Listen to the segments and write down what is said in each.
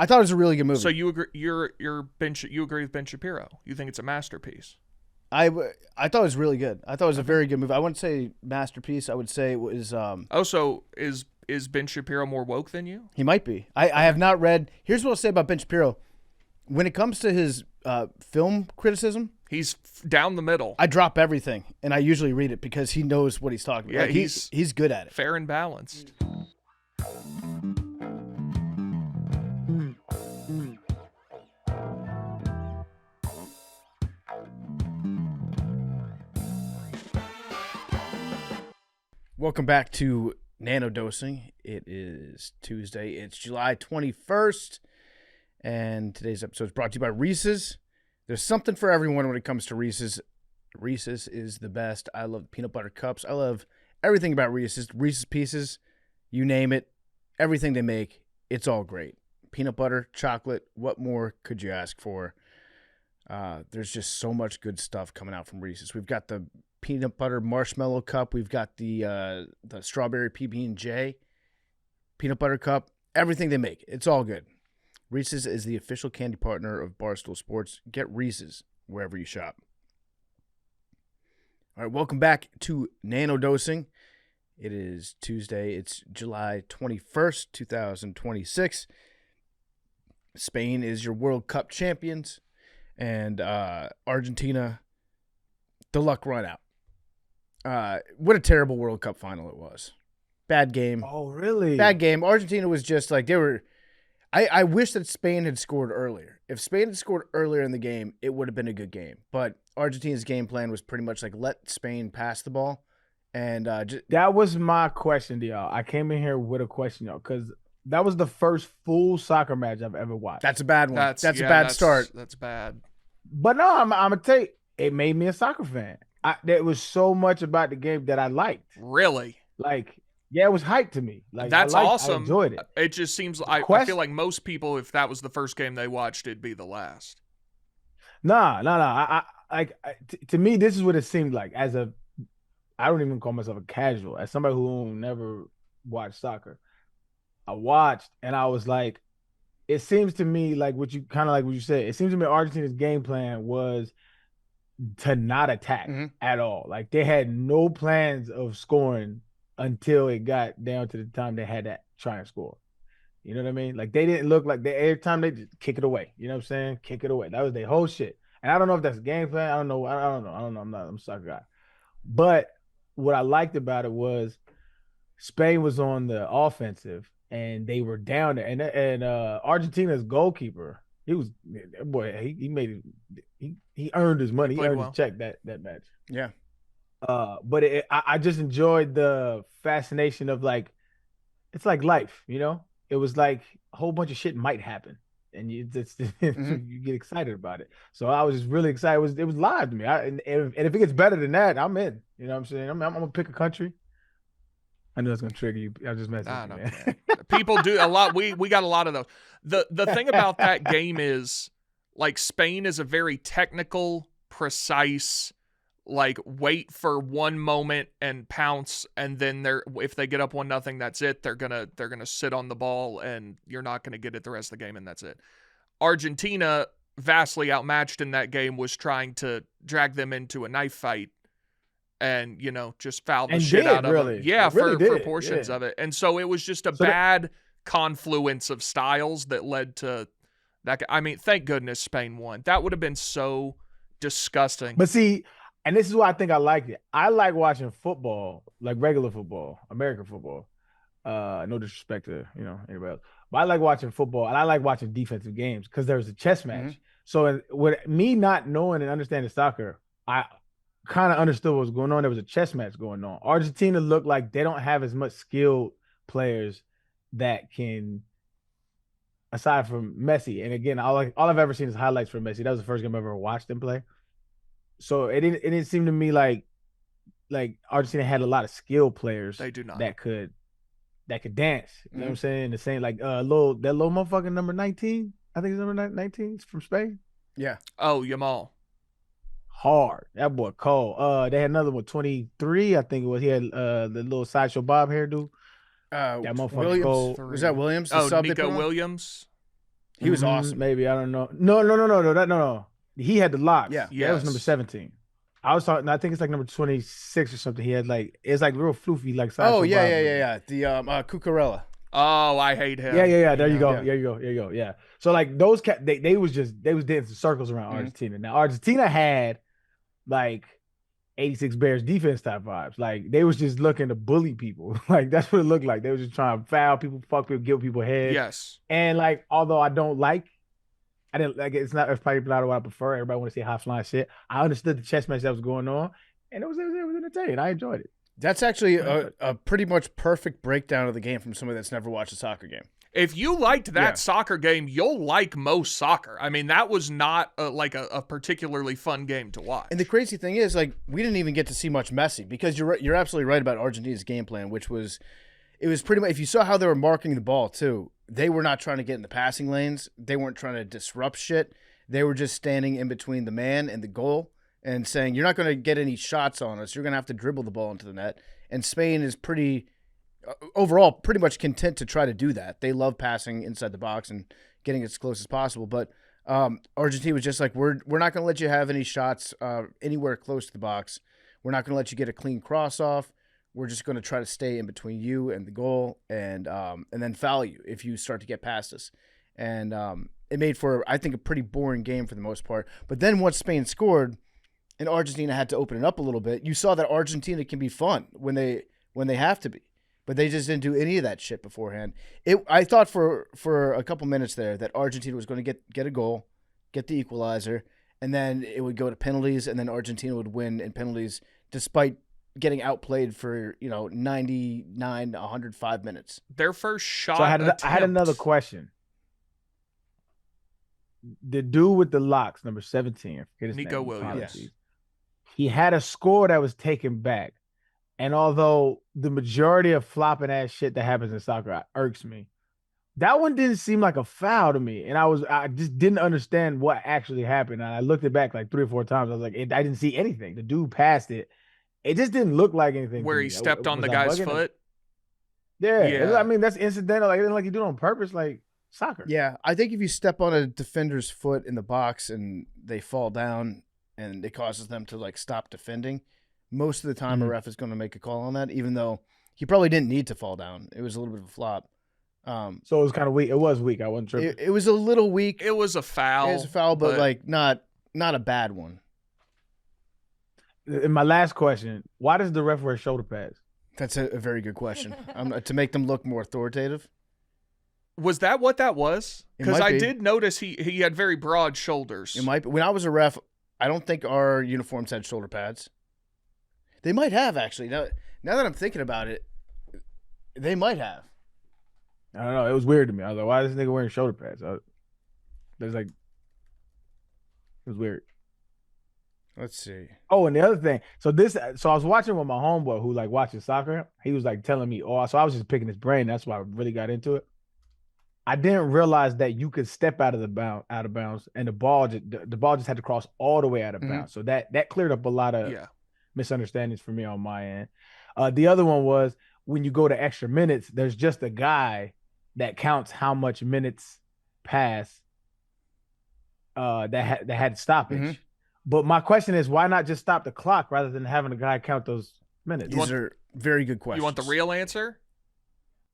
I thought it was a really good movie. So you agree? You agree with Ben Shapiro? You think it's a masterpiece? I thought it was really good. I thought it was a very good movie. I wouldn't say masterpiece. I would say it was. So is Ben Shapiro more woke than you? He might be. I have not read. Here's what I'll say about Ben Shapiro. When it comes to his film criticism, he's down the middle. I drop everything and I usually read it because he knows what he's talking about. Yeah, he's good at it. Fair and balanced. Welcome back to Nanodosing. It is Tuesday. It's July 21st, and today's episode is brought to you by Reese's. There's something for everyone when it comes to Reese's. Reese's is the best. I love peanut butter cups. I love everything about Reese's. Reese's Pieces, you name it, everything they make, it's all great. Peanut butter, chocolate, what more could you ask for? There's just so much good stuff coming out from Reese's. We've got the peanut butter marshmallow cup. We've got the strawberry PB&J peanut butter cup. Everything they make, it's all good. Reese's is the official candy partner of Barstool Sports. Get Reese's wherever you shop. All right, welcome back to Nanodosing. It is Tuesday. It's July 21st, 2026. Spain is your World Cup champions, and Argentina, the luck run out. What a terrible World Cup final it was. Bad game. Oh, really? Bad game. Argentina was just like, they were... I wish that Spain had scored earlier. If Spain had scored earlier in the game, it would have been a good game. But Argentina's game plan was pretty much like, let Spain pass the ball. And that was my question to y'all. I came in here with a question, y'all, because that was the first full soccer match I've ever watched. That's a bad one. That's a bad start. That's bad. But no, I'm going to tell you, it made me a soccer fan. There was so much about the game that I liked. Really? Like, yeah, it was hype to me. Like, that's awesome. I enjoyed it. It just seems I feel like most people, if that was the first game they watched, it'd be the last. Nah. To me, this is what it seemed like. I don't even call myself a casual. As somebody who never watched soccer, I watched and I was like, it seems to me like what you said. It seems to me Argentina's game plan was to not attack at all. Like, they had no plans of scoring until it got down to the time they had to try and score. You know what I mean? Like, they didn't look like every time they just kick it away. You know what I'm saying? Kick it away. That was their whole shit. And I don't know if that's a game plan. I don't know. I'm a soccer guy. But what I liked about it was Spain was on the offensive and they were down there. And Argentina's goalkeeper, he earned his money. He earned his check that match. Yeah. But I just enjoyed the fascination of, like, it's like life, you know? It was like a whole bunch of shit might happen, and you get excited about it. So I was just really excited. It was live to me. And if it gets better than that, I'm in. You know what I'm saying? I'm gonna pick a country. I know it's gonna trigger you. I just messing with you, man. People do a lot. We got a lot of those. The thing about that game is, like, Spain is a very technical, precise, like, wait for one moment and pounce, and then if they get up 1-0, that's it. They're gonna sit on the ball, and you're not gonna get it the rest of the game, and that's it. Argentina, vastly outmatched in that game, was trying to drag them into a knife fight, and just foul the shit out of them. Yeah, for portions of it, and so it was just a bad confluence of styles that led to that. I mean, thank goodness Spain won. That would have been so disgusting. But see. And this is why I think I liked it. I like watching football, like regular football, American football. No disrespect to anybody else, but I like watching football, and I like watching defensive games because there's a chess match. So with me not knowing and understanding soccer, I kind of understood what was going on. There was a chess match going on. Argentina looked like they don't have as much skilled players that can, aside from Messi. And again, all I've ever seen is highlights from Messi. That was the first game I ever watched him play. So it didn't seem to me like Argentina had a lot of skilled players. They do not. that could dance. You know what I'm saying? The same, like that little motherfucking number 19. I think it's number 19. It's from Spain. Yeah. Oh, Yamal. Hard. That boy cold. They had another one, 23. I think it was. He had the little sideshow Bob hairdo. That motherfucker Williams. cold. Was that Williams? Oh, Nico Williams. He was awesome. Maybe, I don't know. No. He had the locks. Yeah. That was number 17. I was talking. I think it's like number 26 or something. He had like it's like real floofy like. Oh yeah. The Cucurella. Oh, I hate him. Yeah. There you go. Yeah. So like those they was dancing circles around Argentina. Now Argentina had like 86 Bears defense type vibes. Like they was just looking to bully people. Like that's what it looked like. They was just trying to foul people, fuck people, give people head. Yes. And like although I didn't like it's probably not what I prefer. Everybody want to see high flying shit. I understood the chess match that was going on, and it was entertaining. I enjoyed it. That's actually a pretty much perfect breakdown of the game from somebody that's never watched a soccer game. If you liked that soccer game, you'll like most soccer. I mean, that was not a particularly fun game to watch. And the crazy thing is, like, we didn't even get to see much Messi because you're absolutely right about Argentina's game plan, which was pretty much, if you saw how they were marking the ball too, they were not trying to get in the passing lanes. They weren't trying to disrupt shit. They were just standing in between the man and the goal and saying, you're not going to get any shots on us. You're going to have to dribble the ball into the net. And Spain is overall pretty much content to try to do that. They love passing inside the box and getting as close as possible. But Argentina was just like, we're not going to let you have any shots anywhere close to the box. We're not going to let you get a clean cross off. We're just going to try to stay in between you and the goal and then foul you if you start to get past us. And it made for, I think, a pretty boring game for the most part. But then once Spain scored and Argentina had to open it up a little bit, you saw that Argentina can be fun when they have to be. But they just didn't do any of that shit beforehand. I thought for a couple minutes there that Argentina was going to get a goal, get the equalizer, and then it would go to penalties, and then Argentina would win in penalties despite getting outplayed for 99 105 minutes. Their first shot. So I had another question. The dude with the locks, number 17, Nico Williams. Yes. He had a score that was taken back. And although the majority of flopping ass shit that happens in soccer irks me, that one didn't seem like a foul to me. And I just didn't understand what actually happened. And I looked it back like 3 or 4 times. I was like, I didn't see anything. The dude passed it. It just didn't look like anything. Where he stepped on the guy's foot? Yeah. I mean, that's incidental. Like, it didn't like you do it on purpose, like soccer. Yeah. I think if you step on a defender's foot in the box and they fall down and it causes them to like stop defending, most of the time a ref is going to make a call on that, even though he probably didn't need to fall down. It was a little bit of a flop. So it was kind of weak. It was weak. I wasn't tripping. It was a little weak. It was a foul. It was a foul, but like not a bad one. And my last question, why does the ref wear shoulder pads? That's a very good question. To make them look more authoritative. Was that what that was? Because I did notice he had very broad shoulders. It might be. When I was a ref, I don't think our uniforms had shoulder pads. They might have, actually. Now that I'm thinking about it, they might have. I don't know. It was weird to me. I was like, why is this nigga wearing shoulder pads? It was weird. Let's see. Oh, and the other thing. So I was watching with my homeboy who like watches soccer. He was like telling me, so I was just picking his brain. That's why I really got into it. I didn't realize that you could step out of bounds, and the ball just had to cross all the way out of bounds. So that cleared up a lot of misunderstandings for me on my end. The other one was when you go to extra minutes, there's just a guy that counts how much minutes pass that had stoppage. Mm-hmm. But my question is, why not just stop the clock rather than having a guy count those minutes? These are very good questions. You want the real answer?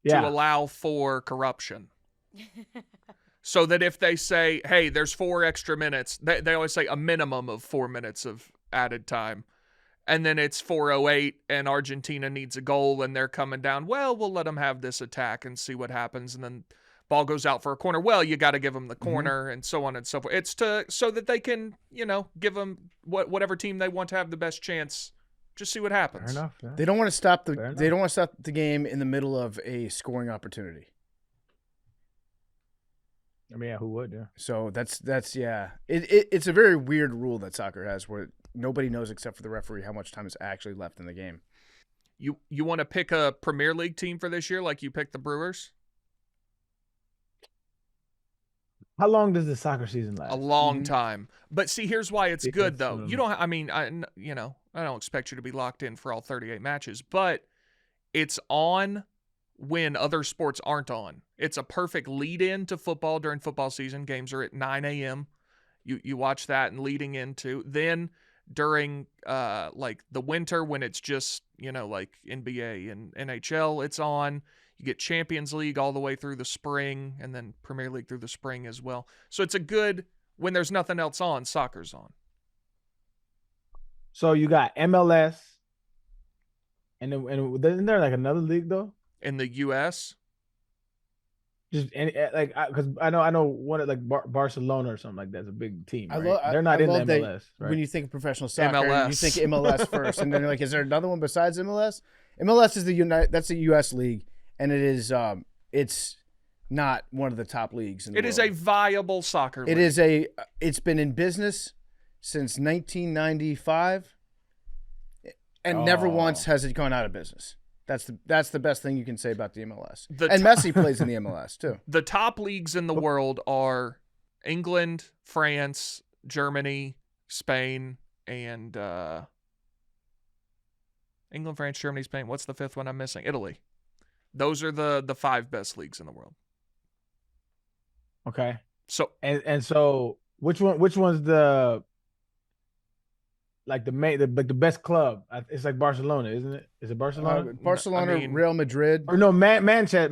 Yeah. To allow for corruption. So that if they say, hey, there's 4 extra minutes, they always say a minimum of 4 minutes of added time. And then it's 4:08 and Argentina needs a goal and they're coming down. Well, we'll let them have this attack and see what happens. And then ball goes out for a corner. Well, you got to give them the corner and so on and so forth. It's so that they can, give them whatever team they want to have the best chance. Just see what happens. Fair enough. Yeah. They don't want to stop the game in the middle of a scoring opportunity. I mean, yeah, who would? Yeah. So that's It's a very weird rule that soccer has where nobody knows except for the referee how much time is actually left in the game. You want to pick a Premier League team for this year like you picked the Brewers? How long does the soccer season last? A long time. But see, here's why it's good though. You don't. I mean, I don't expect you to be locked in for all 38 matches, but it's on when other sports aren't on. It's a perfect lead-in to football during football season. Games are at 9 a.m. You watch that and leading into. Then during like the winter when it's just, like NBA and NHL, it's on. You get Champions League all the way through the spring and then Premier League through the spring as well. So it's a good, when there's nothing else on, soccer's on. So you got MLS, and isn't there like another league though? In the U.S.? Just because I know one like Barcelona or something like that's a big team. Right? They're not in the MLS, right? When you think of professional soccer, MLS. you think MLS first, and then you're like, is there another one besides MLS? MLS is that's the U.S. league, and it is it's not one of the top leagues in the world. It is a viable soccer league. It's been in business since 1995, and never once has it gone out of business. That's the best thing you can say about the MLS. And Messi plays in the MLS too. The top leagues in the world are England, France, Germany, Spain, and England, France, Germany, Spain. What's the fifth one I'm missing? Italy. Those are the 5 best leagues in the world. Okay. So so which one's the the best club? It's like Barcelona, isn't it? Is it Barcelona? Barcelona, Real Madrid, or no? Manchester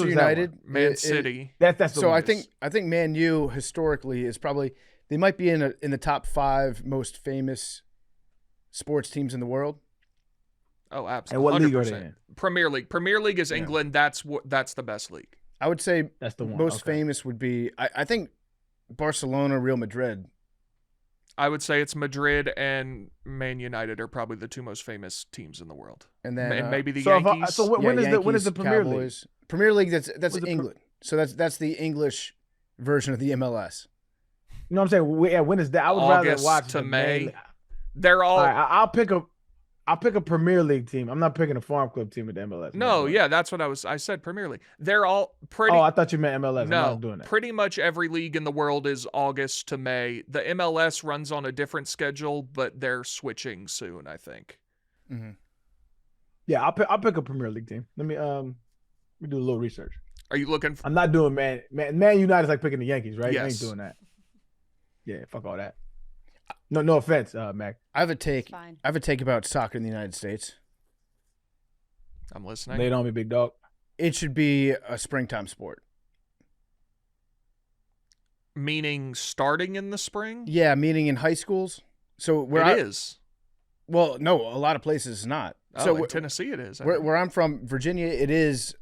United, Man City. That's the so. one. I think Man U historically is probably, they might be in the top 5 most famous sports teams in the world. Oh, absolutely. And what 100%. league are they in? Premier League. Premier League is England. That's the best league. I would say that's the one. Most famous would be I think Barcelona, Real Madrid. I would say it's Madrid and Man United are probably the 2 most famous teams in the world, and then maybe the Yankees. When is the Premier League? Premier League, that's England. So that's the English version of the MLS. You know what I'm saying? When is that? I would August rather watch to May. They're all. I'll pick a Premier League team. I'm not picking a farm club team at the MLS. No, yeah, that's what I said Premier League. They're all pretty. Oh, I thought you meant MLS. No, I'm not doing that. Pretty much every league in the world is August to May. The MLS runs on a different schedule, but they're switching soon, I think. Mm-hmm. Yeah, I'll pick a Premier League team. Let me do a little research. Are you looking for? I'm not doing Man United is like picking the Yankees, right? Yes. I ain't doing that. Yeah, fuck all that. No offense, Mac. I have a take about soccer in the United States. I'm listening. Lay it on me, big dog. It should be a springtime sport. Meaning starting in the spring? Yeah, meaning in high schools. So it is. Well, no, a lot of places not. Oh, so in Tennessee it is. Where I'm from, Virginia, it is.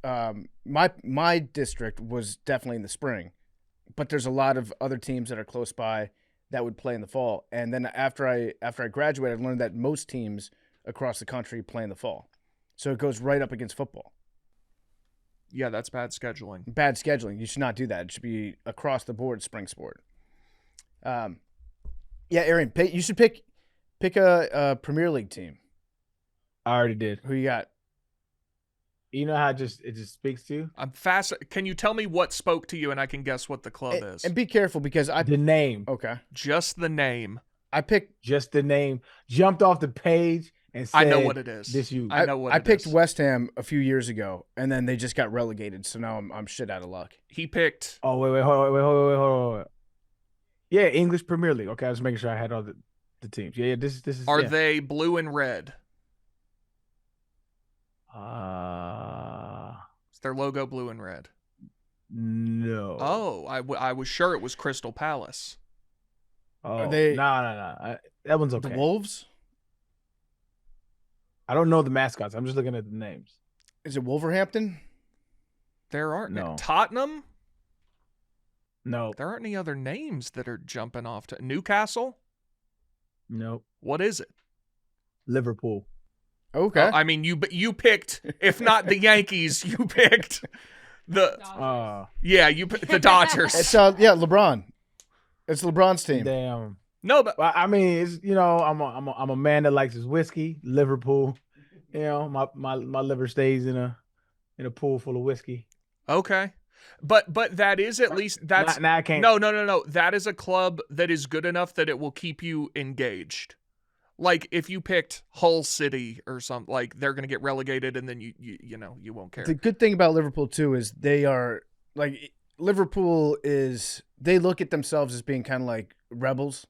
My district was definitely in the spring, but there's a lot of other teams that are close by that would play in the fall. And then after I graduated, I learned that most teams across the country play in the fall. So it goes right up against football. Yeah, that's bad scheduling. Bad scheduling. You should not do that. It should be across the board spring sport. Yeah, Arian, you should pick a Premier League team. I already did. Who you got? You know how it just speaks to you? I'm fast. Can you tell me what spoke to you and I can guess what the club is? And be careful because the name. Okay. Just the name. I picked just the name. Jumped off the page and said, I know what it is. I know what it is. I picked West Ham a few years ago and then they just got relegated, so now I'm shit out of luck. He picked. Oh, wait, hold on. Yeah, English Premier League. Okay, I was making sure I had all the teams. Yeah, this is. Are they blue and red? Is their logo blue and red? No. Oh, I was sure it was Crystal Palace. Oh, are they? No. That one's okay. The Wolves? I don't know the mascots. I'm just looking at the names. Is it Wolverhampton? There aren't no. Tottenham? No. There aren't any other names that are jumping off to Newcastle? Nope. What is it? Liverpool. Okay. I mean, you picked, if not the Yankees, you picked the you picked the Dodgers. It's LeBron. It's LeBron's team. Damn. No, but I mean, it's I'm a man that likes his whiskey. Liverpool. You know, my liver stays in a pool full of whiskey. Okay. But that is at least that's I can't. No. That is a club that is good enough that it will keep you engaged. Like if you picked Hull City or something, like they're going to get relegated, and then you won't care. The good thing about Liverpool too is they are like Liverpool is they look at themselves as being kind of like rebels,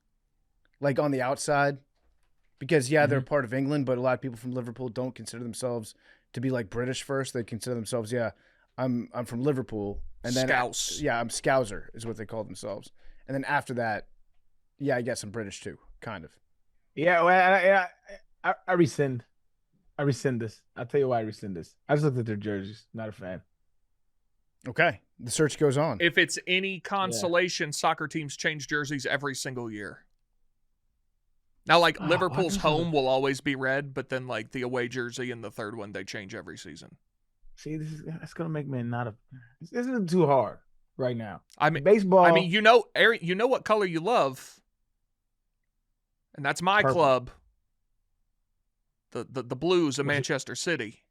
like on the outside, because they're part of England, but a lot of people from Liverpool don't consider themselves to be like British first. They consider themselves, I'm from Liverpool, and then Scouse. I'm Scouser is what they call themselves, and then after that, I guess I'm British too, kind of. Yeah, well, I rescind. I rescind this. I'll tell you why I rescind this. I just looked at their jerseys. Not a fan. Okay, the search goes on. If it's any consolation, soccer teams change jerseys every single year. Now, like Liverpool's home will always be red, but then like the away jersey and the third one they change every season. See, that's gonna make me not a. This isn't too hard right now. I mean, baseball. I mean, Arian, you know what color you love, and that's my Purple. club. The Blues of Manchester City.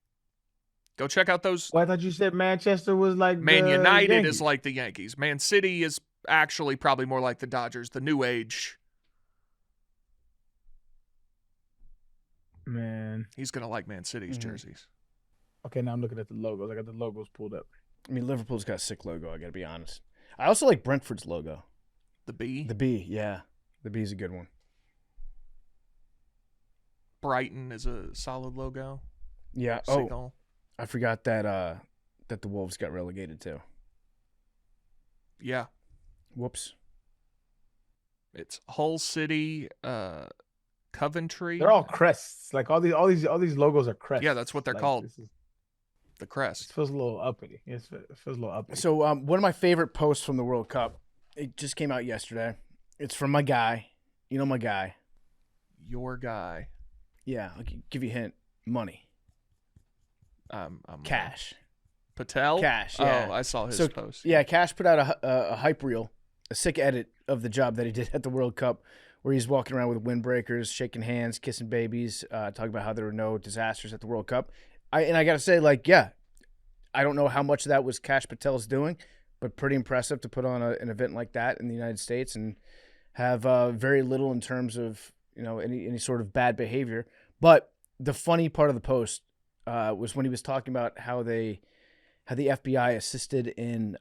Go check out those. Well, I thought you said Manchester was like Man the United Yankees. is like the Yankees. Man City is actually probably more like the Dodgers, the new age. Man. He's gonna like Man City's jerseys. Okay, now I'm looking at the logos. I got the logos pulled up. I mean, Liverpool's got a sick logo, I got to be honest. I also like Brentford's logo. The B. The B, yeah. The B is a good one. Brighton is a solid logo. Yeah. Signal. Oh, I forgot that that the Wolves got relegated too. Yeah. Whoops. It's Hull City, Coventry. They're all crests. Like all these logos are crests. Yeah, that's what they're called. The crest. It feels a little uppity. It feels a little uppity. So one of my favorite posts from the World Cup, it just came out yesterday. It's from my guy. You know my guy. Your guy. Yeah, I'll give you a hint. Money. Cash. Patel? Cash, yeah. Oh, I saw his post. Yeah, Cash put out a hype reel, a sick edit of the job that he did at the World Cup, where he's walking around with windbreakers, shaking hands, kissing babies, talking about how there were no disasters at the World Cup. I got to say, I don't know how much of that was Cash Patel's doing, but pretty impressive to put on an event like that in the United States and have very little in terms of any sort of bad behavior. But the funny part of the post was when he was talking about how the FBI assisted in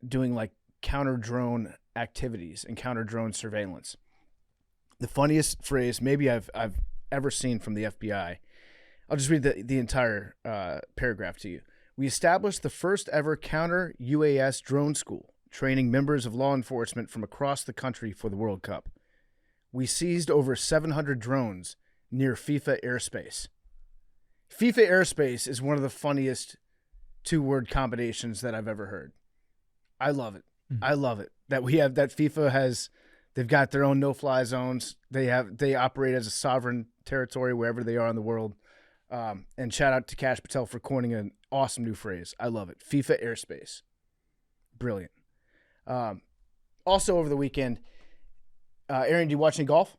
doing like counter drone activities and counter drone surveillance. The funniest phrase maybe I've ever seen from the FBI. I'll just read the entire paragraph to you. We established the first ever counter UAS drone school, training members of law enforcement from across the country for the World Cup. We seized over 700 drones near FIFA airspace. FIFA airspace is one of the funniest two-word combinations that I've ever heard. I love it. I love it that FIFA has. They've got their own no-fly zones. They operate as a sovereign territory wherever they are in the world. And shout out to Cash Patel for coining an awesome new phrase. I love it. FIFA airspace. Brilliant. Also over the weekend, Arian, do you watch any golf?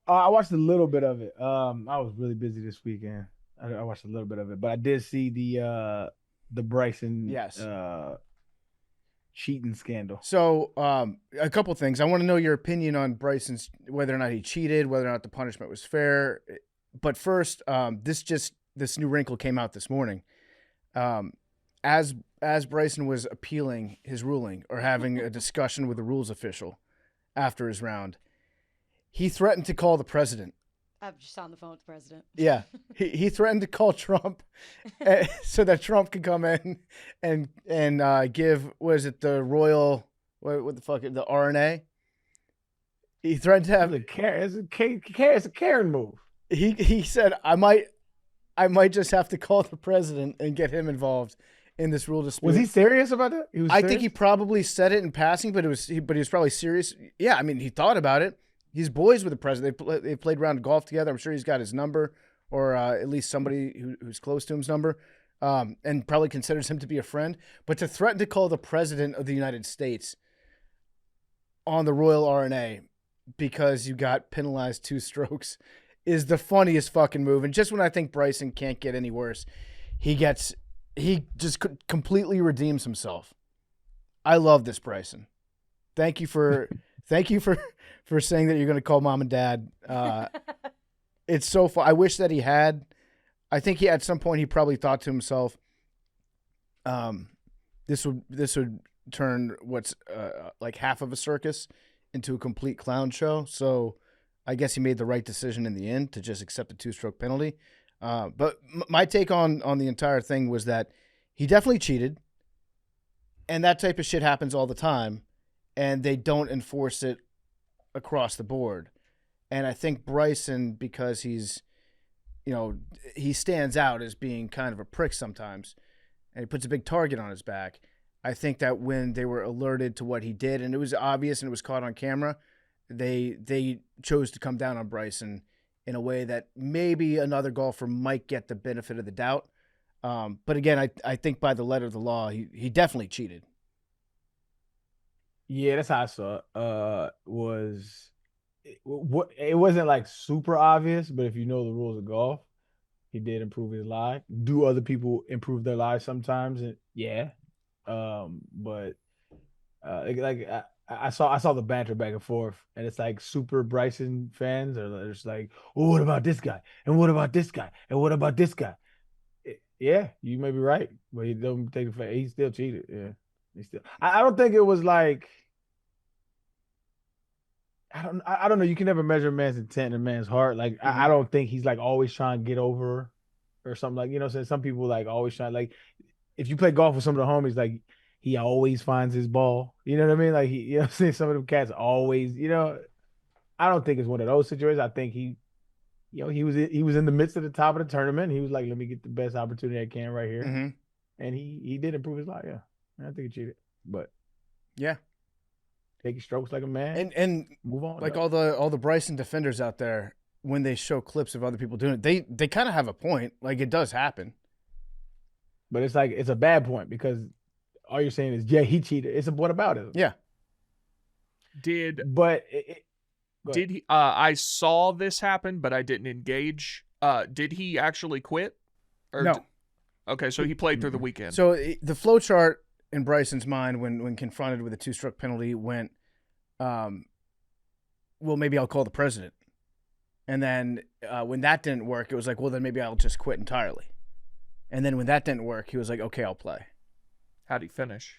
I watched a little bit of it. I was really busy this weekend. I watched a little bit of it, but I did see the Bryson cheating scandal. So a couple things. I want to know your opinion on Bryson's, whether or not he cheated, whether or not the punishment was fair. But first, this new wrinkle came out this morning. As Bryson was appealing his ruling or having a discussion with the rules official after his round, he threatened to call the president. I'm just on the phone with the president. Yeah, he threatened to call Trump so that Trump could come in and give, what is it, the royal, what the fuck, the RNA? He threatened to have It's a Karen move. He said, I might just have to call the president and get him involved in this rule dispute. Was he serious about that? I think he probably said it in passing, but he was probably serious. Yeah, I mean, he thought about it. He's boys with the president. They played around golf together. I'm sure he's got his number, or at least somebody who's close to him's number, and probably considers him to be a friend. But to threaten to call the president of the United States on the royal RNA because you got penalized 2 strokes is the funniest fucking move. And just when I think Bryson can't get any worse, he just completely redeems himself. I love this, Bryson. Thank you for Thank you for saying that you're going to call mom and dad. It's so fun. I wish that he had. I think at some point he probably thought to himself, this would turn what's like half of a circus into a complete clown show. So I guess he made the right decision in the end to just accept a 2-stroke penalty. But my take on the entire thing was that he definitely cheated, and that type of shit happens all the time, and they don't enforce it across the board. And I think Bryson, because he's, he stands out as being kind of a prick sometimes, and he puts a big target on his back. I think that when they were alerted to what he did, and it was obvious and it was caught on camera, they chose to come down on Bryson in a way that maybe another golfer might get the benefit of the doubt. But again, I think by the letter of the law, he definitely cheated. Yeah, that's how I saw it. It wasn't like super obvious, but if you know the rules of golf, he did improve his life. Do other people improve their lives sometimes? Yeah. But I saw the banter back and forth, and it's like super Bryson fans are just like, well, what about this guy? And what about this guy? And what about this guy? Yeah, you may be right, but he don't take the fact he still cheated. Yeah, I don't think it was like. I don't know. You can never measure a man's intent and a man's heart. Like I don't think he's like always trying to get over or something like so some people like always trying like if you play golf with some of the homies, like he always finds his ball. You know what I mean? Like I'm saying some of them cats always, I don't think it's one of those situations. I think he was in the midst of the top of the tournament. He was like, let me get the best opportunity I can right here. Mm-hmm. And he did improve his life. Yeah. I think he cheated. But yeah. Take your strokes like a man and move on. Like all the Bryson defenders out there, when they show clips of other people doing it, they kind of have a point. Like it does happen. But it's like it's a bad point because all you're saying is, yeah, he cheated. It's a what about it? Yeah. Did he I saw this happen, but I didn't engage. Did he actually quit? Or no. Okay, so he played through the weekend. So the flow chart in Bryson's mind when confronted with a 2-stroke penalty went, well, maybe I'll call the president. And then when that didn't work, it was like, well, then maybe I'll just quit entirely. And then when that didn't work, he was like, okay, I'll play. How'd he finish?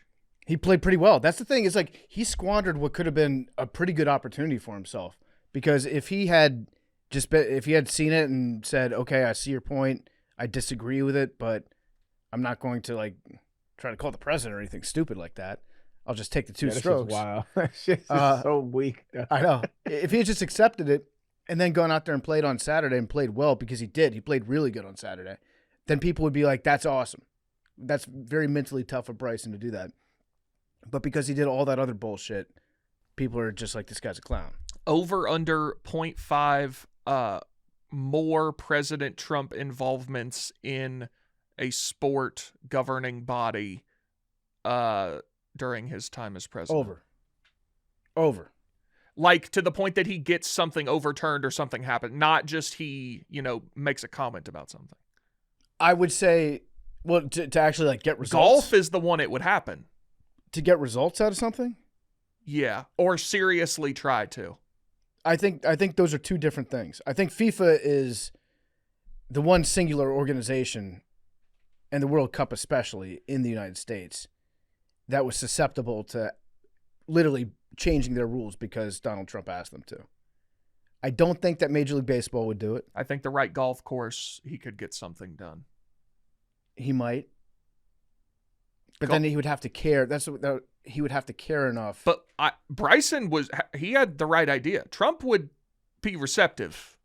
He played pretty well. That's the thing. Is like he squandered what could have been a pretty good opportunity for himself. Because if he had seen it and said, okay, I see your point, I disagree with it, but I'm not going to like try to call the president or anything stupid like that. I'll just take the 2 strokes. Wow, that shit's so weak. I know. If he had just accepted it and then gone out there and played on Saturday and played well, because he did. He played really good on Saturday. Then people would be like, that's awesome. That's very mentally tough of Bryson to do that. But because he did all that other bullshit, people are just like, this guy's a clown. Over under 0.5 more President Trump involvements in a sport governing body during his time as president. Over. Like to the point that he gets something overturned or something happened, not just he, makes a comment about something. I would say, well, to actually like get results. Golf is the one it would happen. To get results out of something? Yeah, or seriously try to. I think those are two different things. I think FIFA is the one singular organization, and the World Cup especially in the United States, that was susceptible to literally changing their rules because Donald Trump asked them to. I don't think that Major League Baseball would do it. I think the right golf course, he could get something done. He might. But then he would have to care. He would have to care enough. But Bryson he had the right idea. Trump would be receptive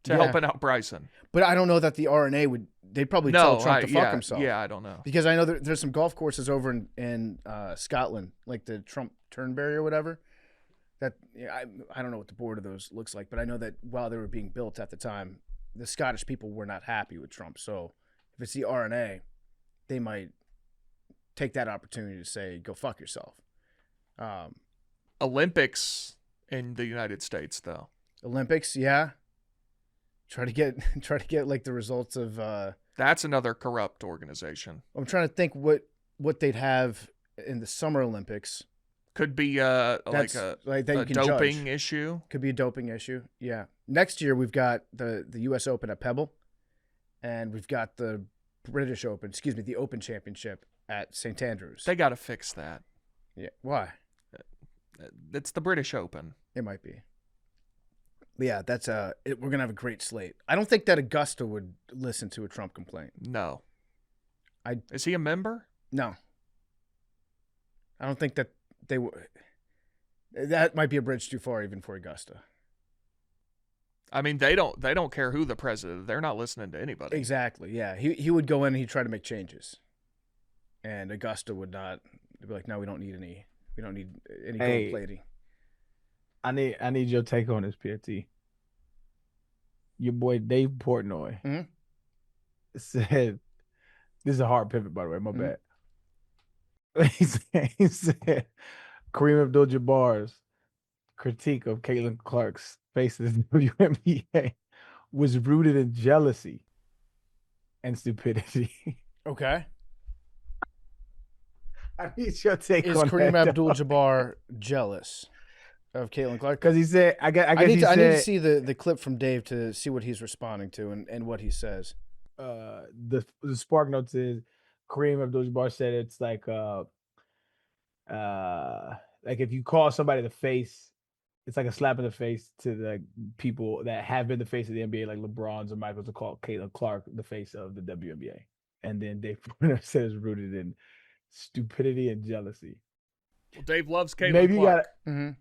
to helping out Bryson. But I don't know that the RNA they'd probably tell Trump to fuck himself. Yeah, I don't know. Because I know there's some golf courses over in Scotland, like the Trump Turnberry or whatever. That I don't know what the board of those looks like, but I know that while they were being built at the time, the Scottish people were not happy with Trump. So if it's the RNA, they might take that opportunity to say, go fuck yourself. Olympics in the United States, though. Olympics, yeah. Try to get like the results of. That's another corrupt organization. I'm trying to think what they'd have in the Summer Olympics. Could be like That's a like that you can doping judge. issue. Could be a doping issue. Yeah. Next year we've got the U.S. Open at Pebble, and we've got the British Open. Excuse me, the Open Championship at St. Andrews. They got to fix that. Yeah. Why? It's the British Open. It might be. But yeah, that's we're gonna have a great slate. I don't think that Augusta would listen to a Trump complaint. No. I Is he a member? No. I don't think that they would. That might be a bridge too far even for Augusta. I mean, they don't care who the president. They're not listening to anybody. Exactly. Yeah, he would go in and he'd try to make changes, and Augusta would not. They'd be like, no, we don't need any gold plating. I need your take on this, PFT. Your boy Dave Portnoy said, "This is a hard pivot, by the way. My bad." He said Kareem Abdul-Jabbar's critique of Caitlin Clark's face in the WNBA was rooted in jealousy and stupidity. Okay. I need your take Is on Kareem that. Abdul-Jabbar jealous of Caitlin Clark? Because he said, I guess I need he said, to see the clip from Dave to see what he's responding to and what he says. The spark notes is Kareem Abdul-Jabbar said it's like if you call somebody the face, it's like a slap in the face to the people that have been the face of the NBA, like LeBron's or Michael's, to call Caitlin Clark the face of the WNBA. And then Dave Portnoy said it's rooted in stupidity and jealousy. Well, Dave loves Caitlin Maybe Clark. you got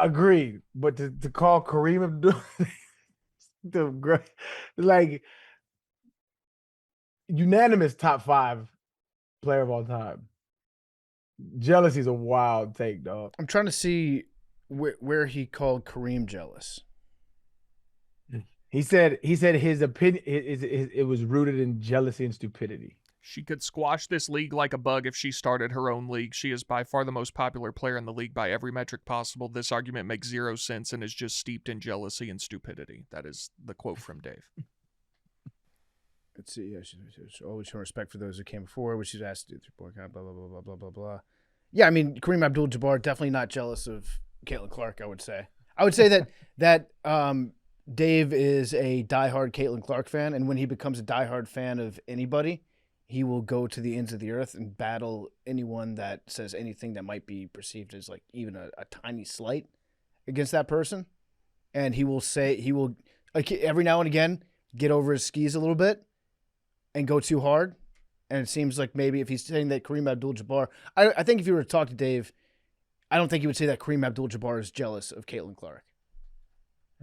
agreed, but to call Kareem Abdul like unanimous top 5 player of all time. Jealousy is a wild take, dog. I'm trying to see where he called Kareem jealous. He said his opinion it was rooted in jealousy and stupidity. She could squash this league like a bug if she started her own league. She is by far the most popular player in the league by every metric possible. This argument makes zero sense and is just steeped in jealousy and stupidity. That is the quote from Dave. Let's see. Yeah, she's always shown respect for those who came before, which she's asked to do through boycott, blah, blah, blah, blah, blah, blah, blah. Yeah, I mean, Kareem Abdul-Jabbar, definitely not jealous of Caitlin Clark, I would say. I would say that Dave is a diehard Caitlin Clark fan, and when he becomes a diehard fan of anybody, he will go to the ends of the earth and battle anyone that says anything that might be perceived as like even a tiny slight against that person. And he will like every now and again get over his skis a little bit and go too hard. And it seems like maybe if he's saying that Kareem Abdul-Jabbar, I think if you were to talk to Dave, I don't think he would say that Kareem Abdul-Jabbar is jealous of Caitlin Clark.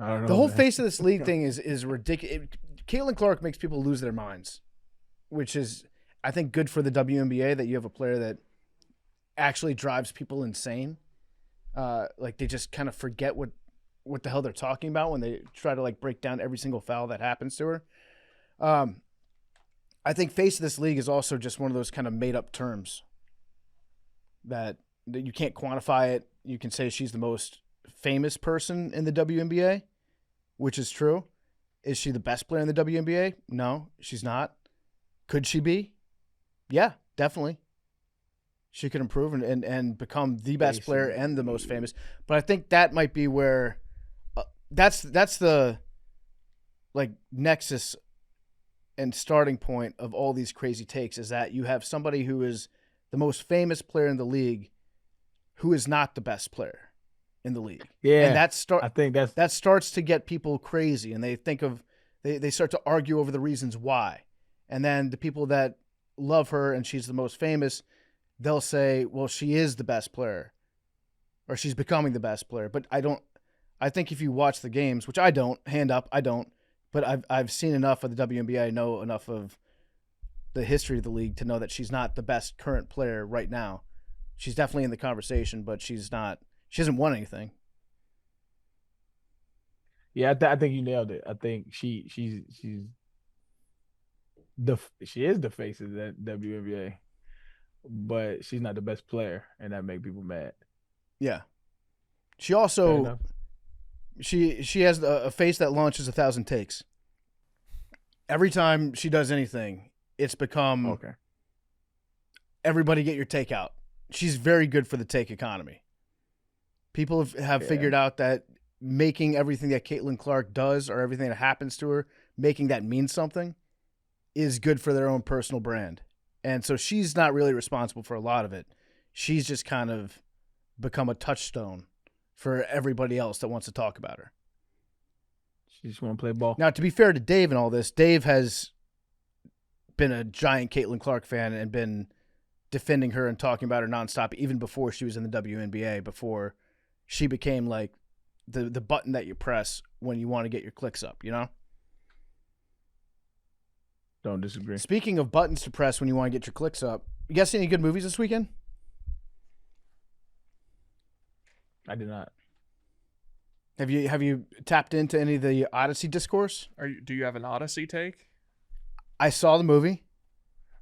I don't know. The whole face of this league thing is ridiculous. Caitlin Clark makes people lose their minds, which is, I think, good for the WNBA that you have a player that actually drives people insane. Like they just kind of forget what the hell they're talking about when they try to like break down every single foul that happens to her. I think face of this league is also just one of those kind of made up terms that you can't quantify it. You can say she's the most famous person in the WNBA, which is true. Is she the best player in the WNBA? No, she's not. Could she be? Yeah, definitely. She could improve and become the best player and the most famous. But I think that might be where that's the like nexus and starting point of all these crazy takes is that you have somebody who is the most famous player in the league who is not the best player in the league. Yeah. And I think that starts to get people crazy, and they start to argue over the reasons why. And then the people that love her and she's the most famous, they'll say, well, she is the best player or she's becoming the best player. But I think if you watch the games, which I don't, hand up, I don't, but I've seen enough of the WNBA, I know enough of the history of the league to know that she's not the best current player right now. She's definitely in the conversation, but she hasn't won anything. Yeah, I think you nailed it. I think she is the face of that WNBA, but she's not the best player, and that make people mad. Yeah. She also she has a face that launches 1,000 takes. Every time she does anything, it's become okay. Everybody get your take out. she's very good for the take economy. People have figured out that making everything that Caitlin Clark does or everything that happens to her, making that mean something, is good for their own personal brand. And so she's not really responsible for a lot of it. She's just kind of become a touchstone for everybody else that wants to talk about her. She just want to play ball. Now, to be fair to Dave and all this, Dave has been a giant Caitlin Clark fan and been defending her and talking about her nonstop even before she was in the WNBA, before she became like the button that you press when you want to get your clicks up, you know? Don't disagree. Speaking of buttons to press when you want to get your clicks up, you guys see any good movies this weekend? I did not. Have you tapped into any of the Odyssey discourse? Do you have an Odyssey take? I saw the movie.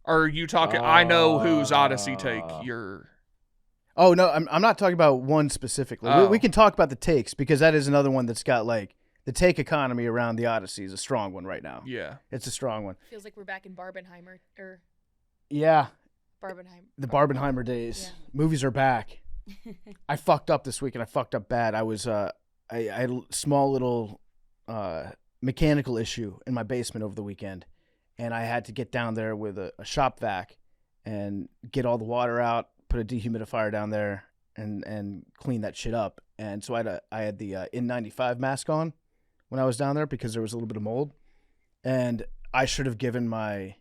Or are you talking? I know whose Odyssey take you're. Oh no, I'm not talking about one specifically. Oh. We can talk about the takes because that is another one that's got like the take economy around the Odyssey is a strong one right now. Yeah, it's a strong one. Feels like we're back in Barbenheimer or. Yeah. Barbenheimer. The Barbenheimer days. Yeah. Movies are back. I fucked up this week and I fucked up bad. I was I had a small little mechanical issue in my basement over the weekend, and I had to get down there with a shop vac and get all the water out, put a dehumidifier down there, and clean that shit up. And so I had the N95 mask on when I was down there because there was a little bit of mold, and I should have given my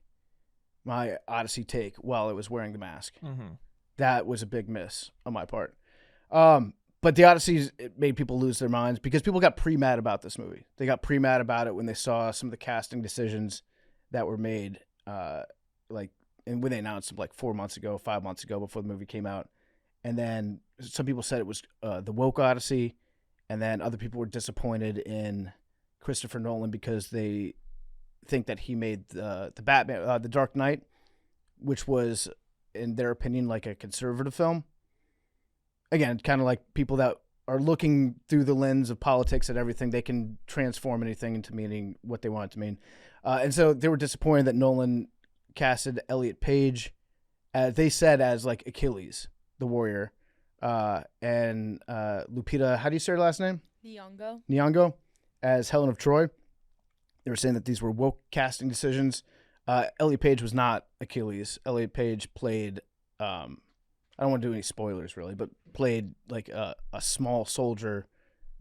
Odyssey take while I was wearing the mask. Mm-hmm. That was a big miss on my part. But the Odyssey, it made people lose their minds because people got pre-mad about this movie. They got pre-mad about it when they saw some of the casting decisions that were made, and when they announced them like 4 months ago, 5 months ago before the movie came out. And then some people said it was the woke Odyssey, and then other people were disappointed in Christopher Nolan because they think that he made the Batman, the Dark Knight, which was, in their opinion, like a conservative film. Again, kind of like people that are looking through the lens of politics at everything, they can transform anything into meaning what they want it to mean. And so they were disappointed that Nolan casted Elliot Page, they said, as like Achilles, the warrior, and Lupita, how do you say her last name? Nyong'o, as Helen of Troy. They were saying that these were woke casting decisions. Elliot Page was not Achilles. Elliot Page played, I don't want to do any spoilers really, but played like a small soldier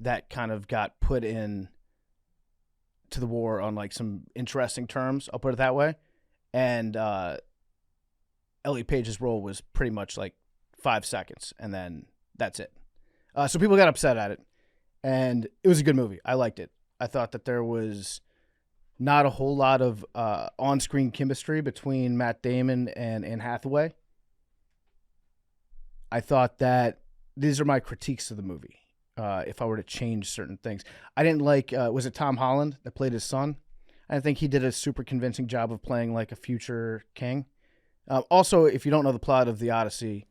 that kind of got put in to the war on like some interesting terms. I'll put it that way. And Elliot Page's role was pretty much like 5 seconds, and then that's it. So people got upset at it, and it was a good movie. I liked it. I thought that there was not a whole lot of on-screen chemistry between Matt Damon and Anne Hathaway. I thought that these are my critiques of the movie. If I were to change certain things, I didn't like. Was it Tom Holland that played his son? I think he did a super convincing job of playing like a future king. Also, if you don't know the plot of the Odyssey,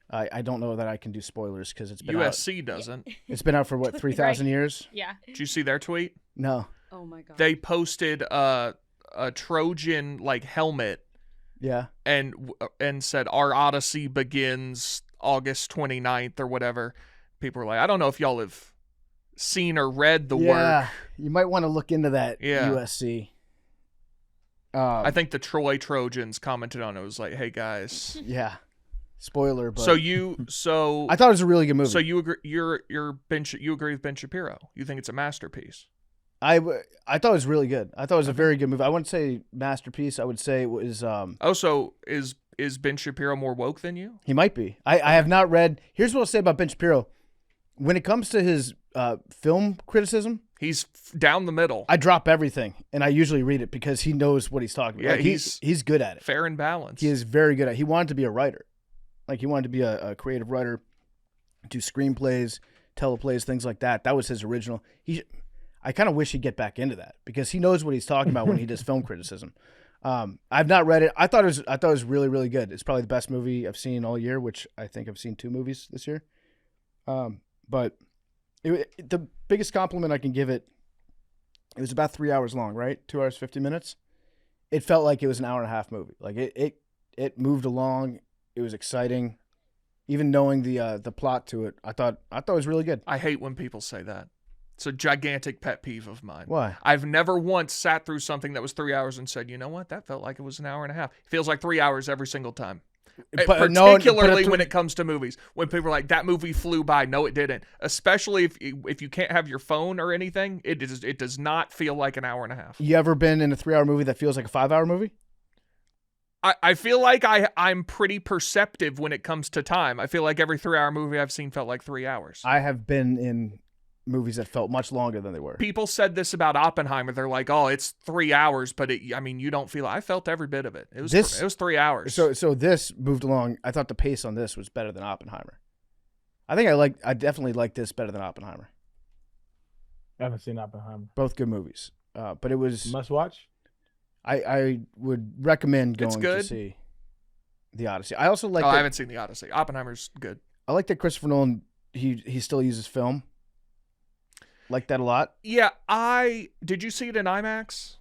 I don't know that I can do spoilers because it's been USC doesn't. It's been out for what, 3,000 years? Yeah. Did you see their tweet? No. Oh my god. They posted a Trojan like helmet. Yeah. And said our Odyssey begins August 29th or whatever. People were like, I don't know if y'all have seen or read the work. You might want to look into that. Yeah. USC. I think the Troy Trojans commented on it. It was like, hey guys. Yeah. Spoiler, but So I thought it was a really good movie. So you agree? You agree with Ben Shapiro? You think it's a masterpiece? I thought it was really good. I thought it was a very good movie. I wouldn't say masterpiece. I would say it was. So is Ben Shapiro more woke than you? He might be. I have not read. Here's what I'll say about Ben Shapiro. When it comes to his film criticism, he's down the middle. I drop everything and I usually read it because he knows what he's talking about. Yeah, Like, he's good at it. Fair and balanced. He is very good at it. He wanted to be a writer. Like he wanted to be a creative writer, do screenplays, teleplays, things like that. That was his original. I kind of wish he'd get back into that because he knows what he's talking about when he does film criticism. I've not read it. I thought it was really, really good. It's probably the best movie I've seen all year, which I think I've seen 2 movies this year. But the biggest compliment I can give it was about 3 hours long, right? 2 hours, 50 minutes. It felt like it was an hour and a half movie. Like it moved along. It was exciting. Even knowing the plot to it, I thought it was really good. I hate when people say that. It's a gigantic pet peeve of mine. Why? I've never once sat through something that was 3 hours and said, you know what, that felt like it was an hour and a half. It feels like 3 hours every single time. Particularly when it comes to movies. When people are like, that movie flew by. No, it didn't. Especially if you can't have your phone or anything, it does not feel like an hour and a half. You ever been in a 3-hour movie that feels like a 5-hour movie? I feel like I'm pretty perceptive when it comes to time. I feel like every 3-hour movie I've seen felt like 3 hours. I have been in movies that felt much longer than they were. People said this about Oppenheimer. They're like, "Oh, it's 3 hours," but you don't feel. I felt every bit of it. It was 3 hours. So this moved along. I thought the pace on this was better than Oppenheimer. I definitely like this better than Oppenheimer. I haven't seen Oppenheimer. Both good movies, but it was Must watch. I would recommend It's going good. to see the Odyssey. I also like. I haven't seen the Odyssey. Oppenheimer's good. I like that Christopher Nolan. He still uses film. Like that a lot. Yeah, did you see it in IMAX?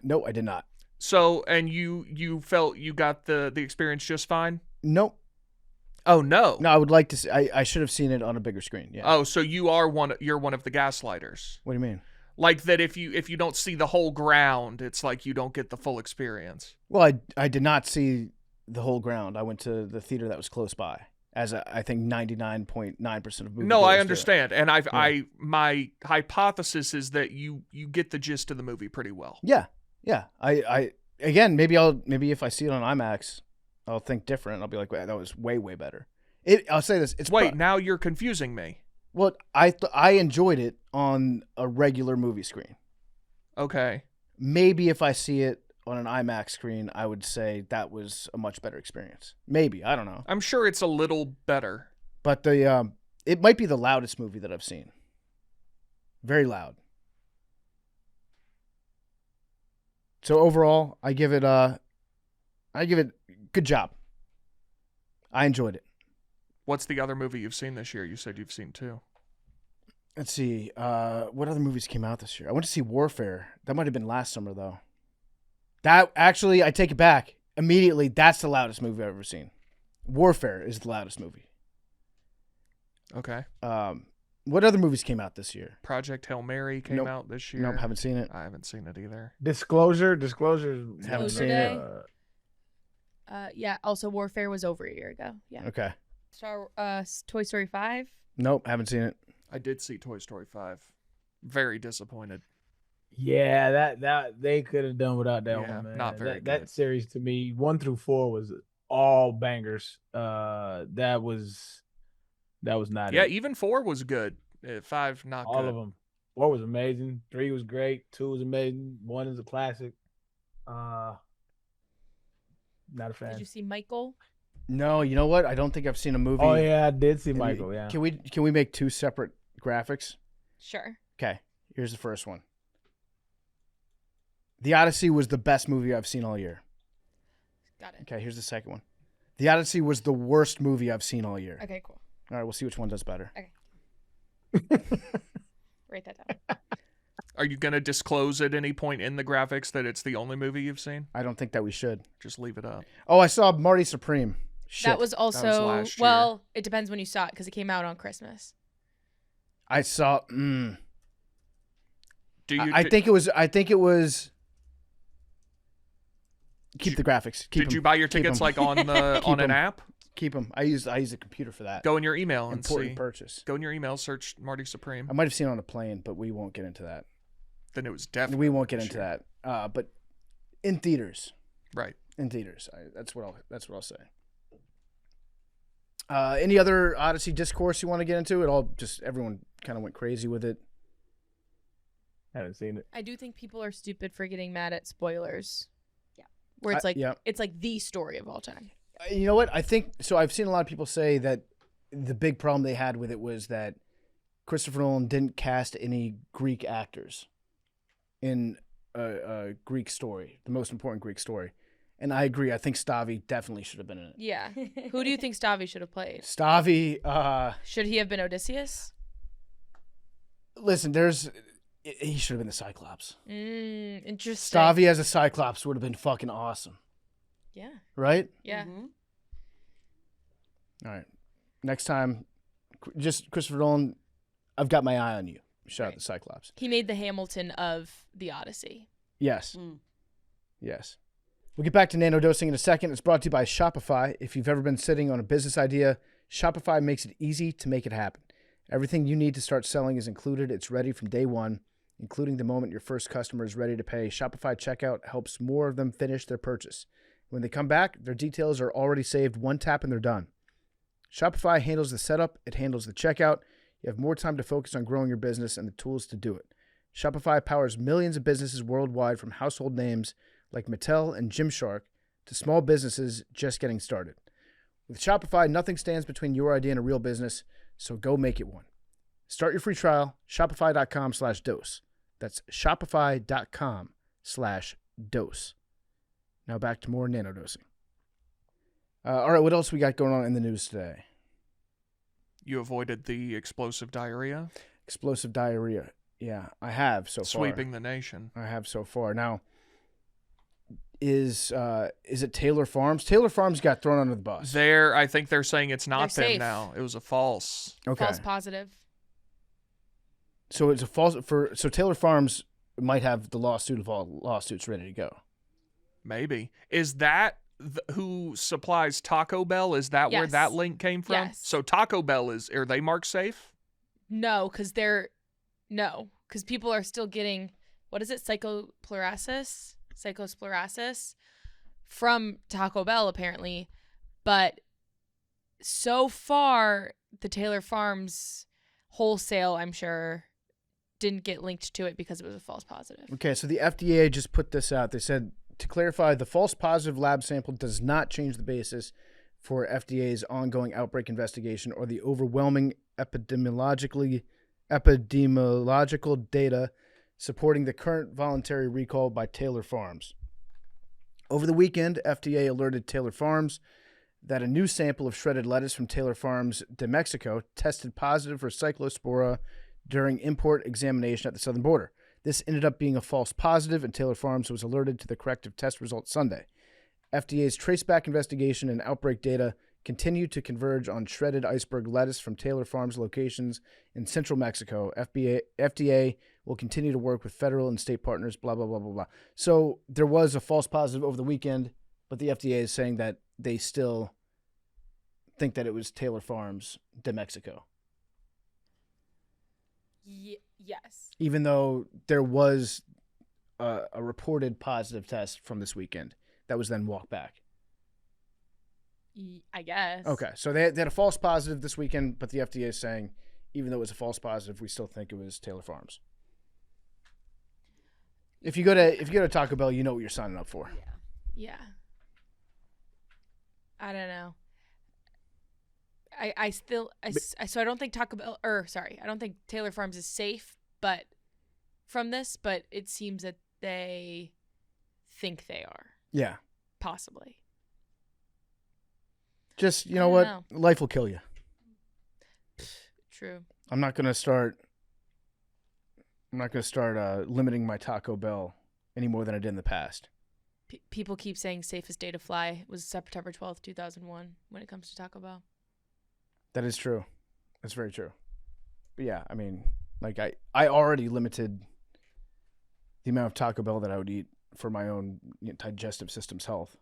No, I did not. So, and you felt you got the experience just fine? Nope. Oh no. No, I would like to see. I should have seen it on a bigger screen. Yeah. Oh, so you're one of the gaslighters. What do you mean? Like that if you don't see the whole ground, it's like you don't get the full experience. Well, I did not see the whole ground. I went to the theater that was close by. As I think 99.9% of movies. No, I understand, and my hypothesis is that you get the gist of the movie pretty well. Yeah. I again maybe if I see it on IMAX, I'll think different. I'll be like, that was way better. I'll say this. Now you're confusing me. Well, I enjoyed it on a regular movie screen. Okay. Maybe if I see it on an IMAX screen, I would say that was a much better experience. Maybe, I don't know. I'm sure it's a little better. But it might be the loudest movie that I've seen. Very loud. So overall, I give it good job. I enjoyed it. What's the other movie you've seen this year? You said you've seen 2. Let's see. What other movies came out this year? I went to see Warfare. That might have been last summer though. That actually, I take it back. Immediately, that's the loudest movie I've ever seen. Warfare is the loudest movie. Okay. What other movies came out this year? Project Hail Mary came out this year. Nope, haven't seen it. I haven't seen it either. Disclosure. Haven't seen it. Yeah. Also, Warfare was over a year ago. Yeah. Okay. Toy Story 5. Nope, haven't seen it. I did see Toy Story 5. Very disappointed. Yeah, that they could have done without that one, man. Not very good. That series to me, 1 through 4 was all bangers. That was not Yeah, it. even 4 was good. 5 not All good. of them. 4 was amazing. 3 was great. 2 was amazing. 1 is a classic. Not a fan. Did you see Michael? No, you know what? I don't think I've seen a movie. Oh yeah, I did see Michael. Yeah. Can we make 2 separate graphics? Sure. Okay. Here's the first one. The Odyssey was the best movie I've seen all year. Got it. Okay, here's the second one. The Odyssey was the worst movie I've seen all year. Okay, cool. All right, we'll see which one does better. Okay. Write that down. Are you going to disclose at any point in the graphics that it's the only movie you've seen? I don't think that we should. Just leave it up. Oh, I saw Marty Supreme. Shit. That was also last year. well. It depends when you saw it because it came out on Christmas. I saw. Do you? I think it was. Keep the graphics. Did you buy your tickets like on the on an app? Keep them. I use a computer for that. Go in your email and Important see. purchase. Go in your email, search Marty Supreme. I might have seen it on a plane, but we won't get into that. Then it was definitely. We won't get into that. But in theaters. Right. In theaters. That's what I'll say. Any other Odyssey discourse you want to get into? It all just everyone kind of went crazy with it. Haven't seen it. I do think people are stupid for getting mad at spoilers. Yeah. Where it's like yeah. it's like the story of all time. You know what? I think so. I've seen a lot of people say that the big problem they had with it was that Christopher Nolan didn't cast any Greek actors in a Greek story, the most important Greek story. And I agree. I think Stavi definitely should have been in it. Yeah. Who do you think Stavi should have played? Stavi, Should he have been Odysseus? listen, he should have been the Cyclops. Interesting. Stavi as a Cyclops would have been fucking awesome. Yeah. Right? Yeah. Mhm. All right. next time, just Christopher Nolan, I've got my eye on you. Shout out to Cyclops. He made the Hamilton of the Odyssey. Yes. Yes. We'll get back to nanodosing in a second. It's brought to you by Shopify. If you've ever been sitting on a business idea, Shopify makes it easy to make it happen. Everything you need to start selling is included. It's ready from day one, including the moment your first customer is ready to pay. Shopify checkout helps more of them finish their purchase. When they come back, their details are already saved. One tap and they're done. Shopify handles the setup. It handles the checkout. You have more time to focus on growing your business and the tools to do it. Shopify powers millions of businesses worldwide, from household names like Mattel and Gymshark to small businesses just getting started. With Shopify, nothing stands between your idea and a real business, so go make it one. Start your free trial, shopify.com/dose. That's shopify.com/dose. Now back to more nanodosing. All right, what else we got going on in the news today? You avoided the explosive diarrhea? Explosive diarrhea. Yeah, I have so far. Sweeping the nation. I have so far. Now, is it Taylor Farms? Taylor Farms got thrown under the bus. I think they're saying it's not They're them safe. now. It was a false. Okay. False positive. So it's a false so Taylor Farms might have the lawsuit of all lawsuits ready to go. Maybe. Is that who supplies Taco Bell? Is that where Yes. that link came from? Yes. So Taco Bell are they marked safe? No, because people are still getting, what is it, Cyclosporiasis from Taco Bell, apparently. But so far, the Taylor Farms wholesale, I'm sure, didn't get linked to it because it was a false positive. Okay, so the FDA just put this out. They said, to clarify, the false positive lab sample does not change the basis for FDA's ongoing outbreak investigation or the overwhelming epidemiological data supporting the current voluntary recall by Taylor Farms. Over the weekend, FDA alerted Taylor Farms that a new sample of shredded lettuce from Taylor Farms de Mexico tested positive for Cyclospora during import examination at the southern border. This ended up being a false positive, and Taylor Farms was alerted to the corrective test results Sunday. FDA's traceback investigation and outbreak data continue to converge on shredded iceberg lettuce from Taylor Farms locations in central Mexico. FDA will continue to work with federal and state partners, blah, blah, blah, blah, blah. So there was a false positive over the weekend, but the FDA is saying that they still think that it was Taylor Farms de Mexico. Yes. Even though there was a reported positive test from this weekend that was then walked back. I guess. Okay, so they had a false positive this weekend, but the FDA is saying, even though it was a false positive, we still think it was Taylor Farms. If you go to Taco Bell, you know what you're signing up for. Yeah. I don't know. I don't think I don't think Taylor Farms is safe, but from this, but it seems that they think they are. Yeah. Possibly. Just, you know what? Life will kill you. True. I'm not going to start limiting my Taco Bell any more than I did in the past. People keep saying safest day to fly was September 12th, 2001 when it comes to Taco Bell. That is true. That's very true. But yeah, I mean, like I already limited the amount of Taco Bell that I would eat for my own digestive system's health.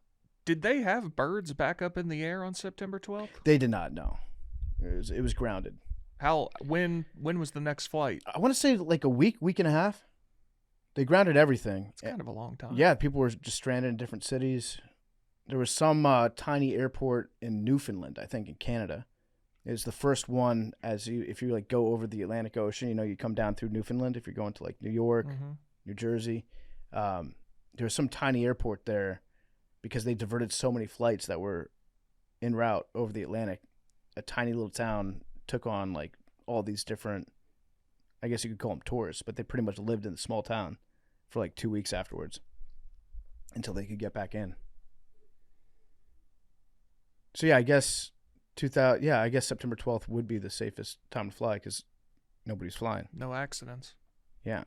Did they have birds back up in the air on September 12th? They did not, no. It was grounded. When was the next flight? I want to say like a week and a half. They grounded everything. It's kind of a long time. Yeah, people were just stranded in different cities. There was some tiny airport in Newfoundland, I think, in Canada. It was the first one if you like go over the Atlantic Ocean, you come down through Newfoundland if you're going to like New York, New Jersey. There was some tiny airport there because they diverted so many flights that were en route over the Atlantic. A tiny little town took on like all these different, I guess you could call them tourists, but they pretty much lived in the small town for like 2 weeks afterwards until they could get back in. So yeah, I guess September 12th would be the safest time to fly because nobody's flying. No accidents. Yeah.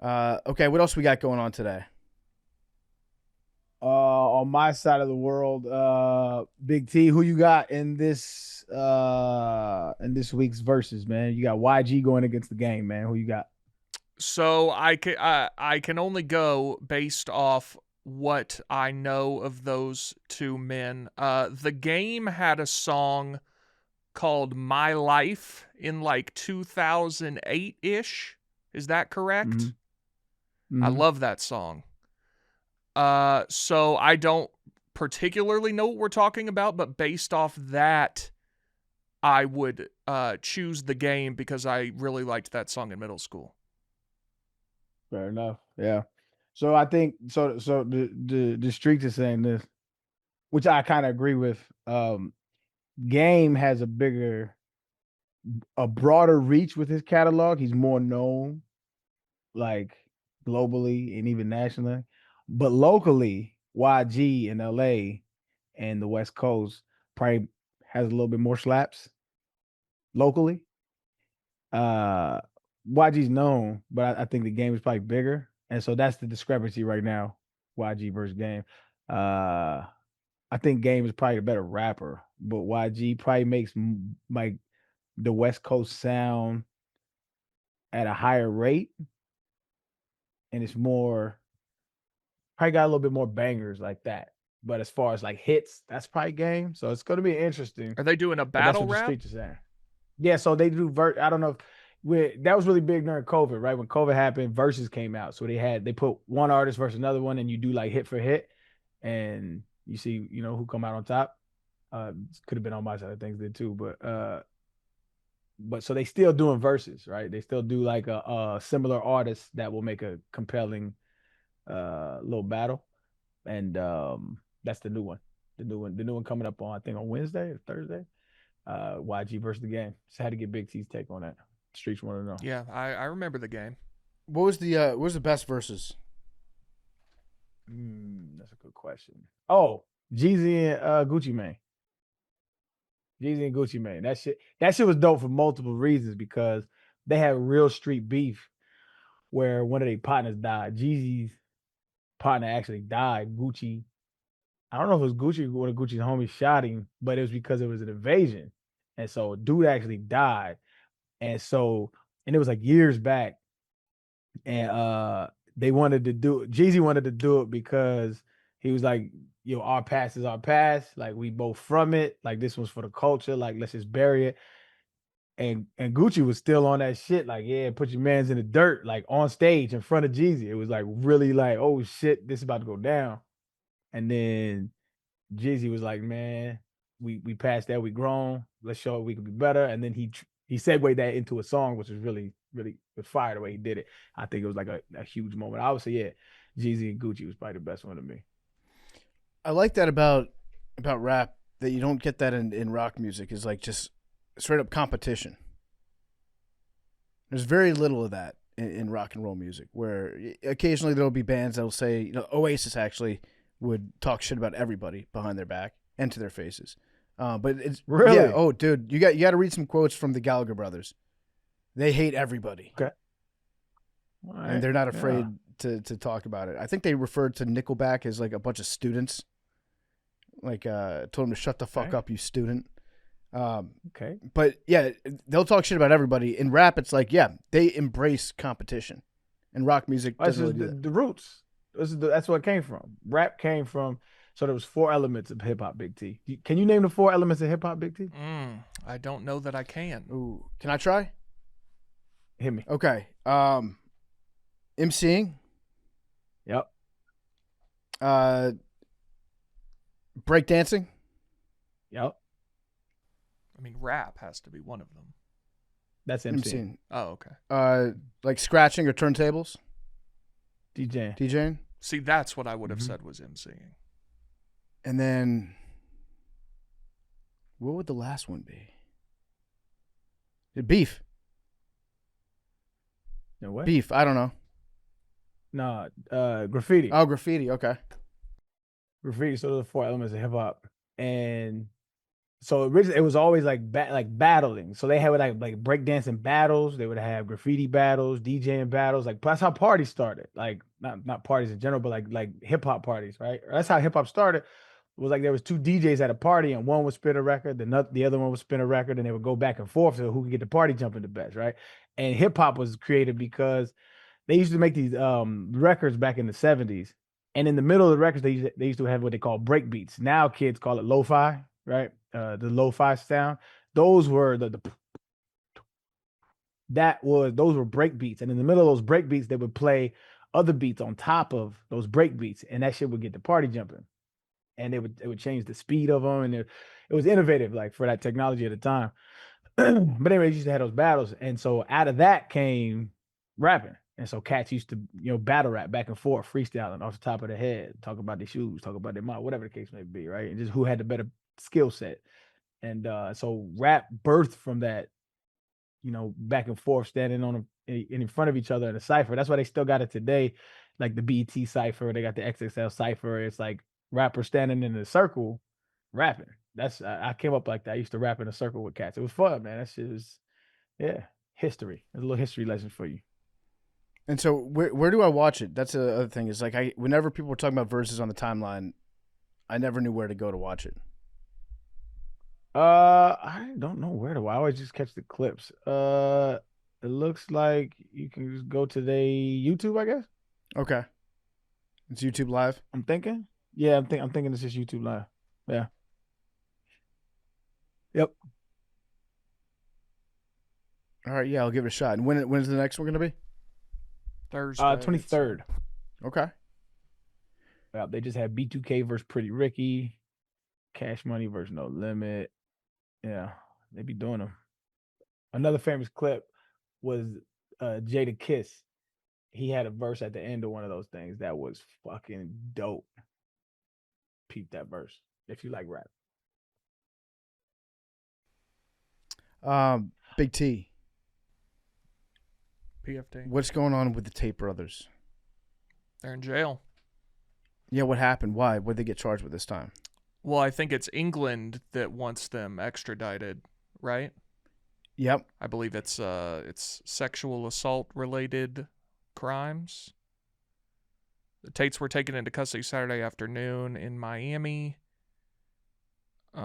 Okay, what else we got going on today? on my side of the world, Big T, who you got in this week's verses, man? You got YG going against the Game, man. Who you got? So I can only go based off what I know of those two men. The Game had a song called My Life in like 2008-ish. Is that correct? Mm-hmm. I love that song. So I don't particularly know what we're talking about, but based off that, I would choose the Game because I really liked that song in middle school. Fair enough. Yeah. So I think so the streaks is saying this, which I kind of agree with. Game has a broader reach with his catalog. He's more known, like globally and even nationally. But locally, YG in LA and the West Coast probably has a little bit more slaps locally. YG's known, but I think the Game is probably bigger. And so that's the discrepancy right now. YG versus Game. I think Game is probably a better rapper, but YG probably makes like the West Coast sound at a higher rate, and it's more probably got a little bit more bangers like that. But as far as like hits, that's probably Game. So it's going to be interesting. Are they doing a But that's battle what the rap? streets are saying. Yeah, so they do. I don't know if that was really big during COVID, right? When COVID happened, verses came out, so they put one artist versus another one, and you do like hit for hit, and you see, who come out on top. Could have been on my side of things, did too, but so they still doing verses, right? They still do like a similar artist that will make a compelling little battle, and that's the new one. The new one coming up on, I think, on Wednesday or Thursday. YG versus the Game. Just had to get Big T's take on that. Streets want to know. Yeah, I remember the Game. What was the best verses? That's a good question. Oh, Jeezy and Gucci Mane. Jeezy and Gucci Mane. That shit was dope for multiple reasons, because they had real street beef where one of their partners died. Jeezy's partner actually died. Gucci, I don't know if it was Gucci or one of Gucci's homies shot him, but it was because it was an invasion. And so a dude actually died. And it was like years back. And Jeezy wanted to do it because he was like, our past is our past. Like, we both from it. Like, this was for the culture. Like, let's just bury it. And Gucci was still on that shit. Like, yeah, put your mans in the dirt, like on stage in front of Jeezy. It was like really like, oh shit, this is about to go down. And then Jeezy was like, man, we passed that. We grown. Let's show it we can be better. And then he segued that into a song, which was really, really fire the way he did it. I think it was like a huge moment. I would say, yeah, Jeezy and Gucci was probably the best one to me. I like that about rap, that you don't get that in rock music, is like just straight up competition. There's very little of that in rock and roll music, where occasionally there'll be bands that'll say, Oasis actually would talk shit about everybody behind their back and to their faces. But it's really, yeah. Oh, dude, you got to read some quotes from the Gallagher brothers. They hate everybody. Okay. Right. And they're not afraid to talk about it. I think they referred to Nickelback as like a bunch of students. Like, told them to shut the fuck up, you student. Okay. But yeah, they'll talk shit about everybody. In rap, it's like, yeah, they embrace competition. And rock music doesn't really do that. The roots. That's what it came from. Rap came from. So there was 4 elements of hip hop, Big T. Can you name the 4 elements of hip hop, Big T? I don't know that I can. Ooh, can I try? Hit me. Okay. MCing. Yep. Breakdancing. Yep. I mean, rap has to be one of them. That's MCing. Oh, okay. Like scratching or turntables. DJing. See, that's what I would have said was MCing. And then, what would the last one be? Beef. No, what? Beef. I don't know. No, graffiti. Oh, graffiti. Okay. Graffiti. So those are 4 elements of hip hop, and So originally it was always like battling. So they had like breakdancing battles. They would have graffiti battles, DJing battles. Like that's how parties started. Like not parties in general, but like hip hop parties, right? That's how hip hop started. It was like there was two DJs at a party, and one would spin a record, the other one would spin a record, and they would go back and forth to who could get the party jumping the best, right? And hip hop was created because they used to make these records back in the 70s. And in the middle of the records, they used to have what they call break beats. Now kids call it lo-fi, right? The lo-fi sound. Those were those were break beats. And in the middle of those break beats, they would play other beats on top of those break beats, and that shit would get the party jumping. And it would change the speed of them, and it was innovative, like for that technology at the time. But anyway, used to have those battles, and so out of that came rapping. And so cats used to, battle rap back and forth, freestyling off the top of the head, talk about their shoes, talk about their mom, whatever the case may be, right? And just who had the better skill set. And so rap birthed from that, back and forth, standing in front of each other in a cipher. That's why they still got it today, like the BET cipher. They got the XXL cipher. It's like rappers standing in a circle, rapping. I came up like that. I used to rap in a circle with cats. It was fun, man. That shit was, history. There's a little history lesson for you. And so where do I watch it? That's the other thing is like whenever people were talking about Verzuz on the timeline, I never knew where to go to watch it. I don't know where to. I always just catch the clips. It looks like you can just go to the YouTube, I guess. Okay. It's YouTube Live. I'm thinking. Yeah, I'm thinking it's just YouTube Live. Yeah. Yep. All right. Yeah, I'll give it a shot. And when is the next one going to be? Thursday. 23rd. Okay. Yeah, they just had B2K versus Pretty Ricky, Cash Money versus No Limit. Yeah, they be doing them. Another famous clip was Jada Kiss. He had a verse at the end of one of those things that was fucking dope. Peep that verse if you like rap. Big T. PFT. What's going on with the Tate brothers? They're in jail. Yeah, what happened? Why? What did they get charged with this time? Well, I think it's England that wants them extradited, right? Yep. I believe it's sexual assault related crimes. The Tates were taken into custody Saturday afternoon in Miami. They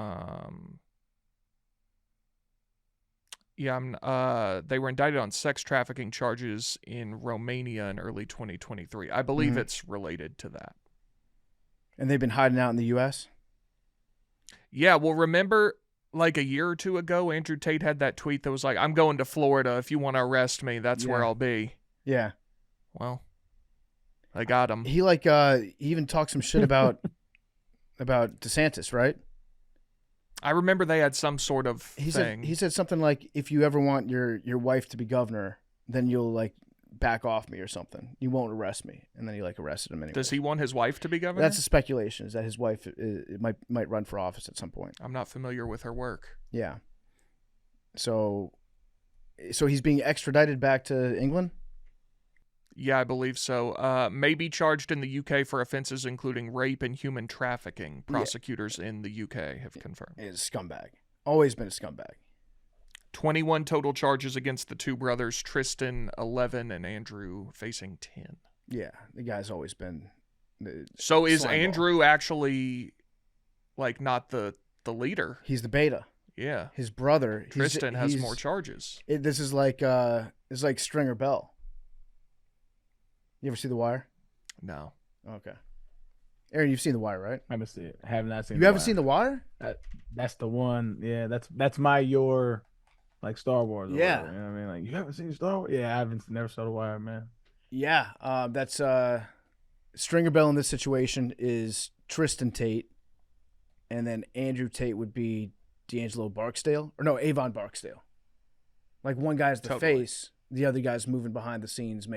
were indicted on sex trafficking charges in Romania in early 2023. I believe it's related to that. And they've been hiding out in the U.S.? Yeah, well, remember like a year or two ago, Andrew Tate had that tweet that was like, I'm going to Florida. If you want to arrest me, that's where I'll be. Yeah. Well, I got him. He he even talked some shit about DeSantis, right? I remember they had some sort of thing. He said something like, if you ever want your wife to be governor, then you'll like back off me or something. You won't arrest me. And then he like arrested him anyway. Does he want his wife to be governor? That's the speculation, is that his wife might run for office at some point. I'm not familiar with her work. Yeah. So he's being extradited back to England? Yeah, I believe so. May be charged in the UK for offenses including rape and human trafficking. Prosecutors in the UK have confirmed. He's a scumbag. Always been a scumbag. 21 total charges against the two brothers, Tristan 11 and Andrew facing 10. Yeah, the guy's always been. So is Andrew actually like not the leader? He's the beta. Yeah. His brother Tristan has more charges. This is like Stringer Bell. You ever see The Wire? No. Okay. Aaron, you've seen The Wire, right? I haven't seen it. I have not seen. You haven't seen The Wire? That's the one. Yeah, that's your like Star Wars. Or yeah. whatever, you know what I mean? Like, you haven't seen Star Wars? Yeah, I haven't never saw The Wire, man. Yeah. That's Stringer Bell in this situation is Tristan Tate, and then Andrew Tate would be D'Angelo Barksdale, or no, Avon Barksdale. Like one guy's the face, the other guy's moving behind the scenes,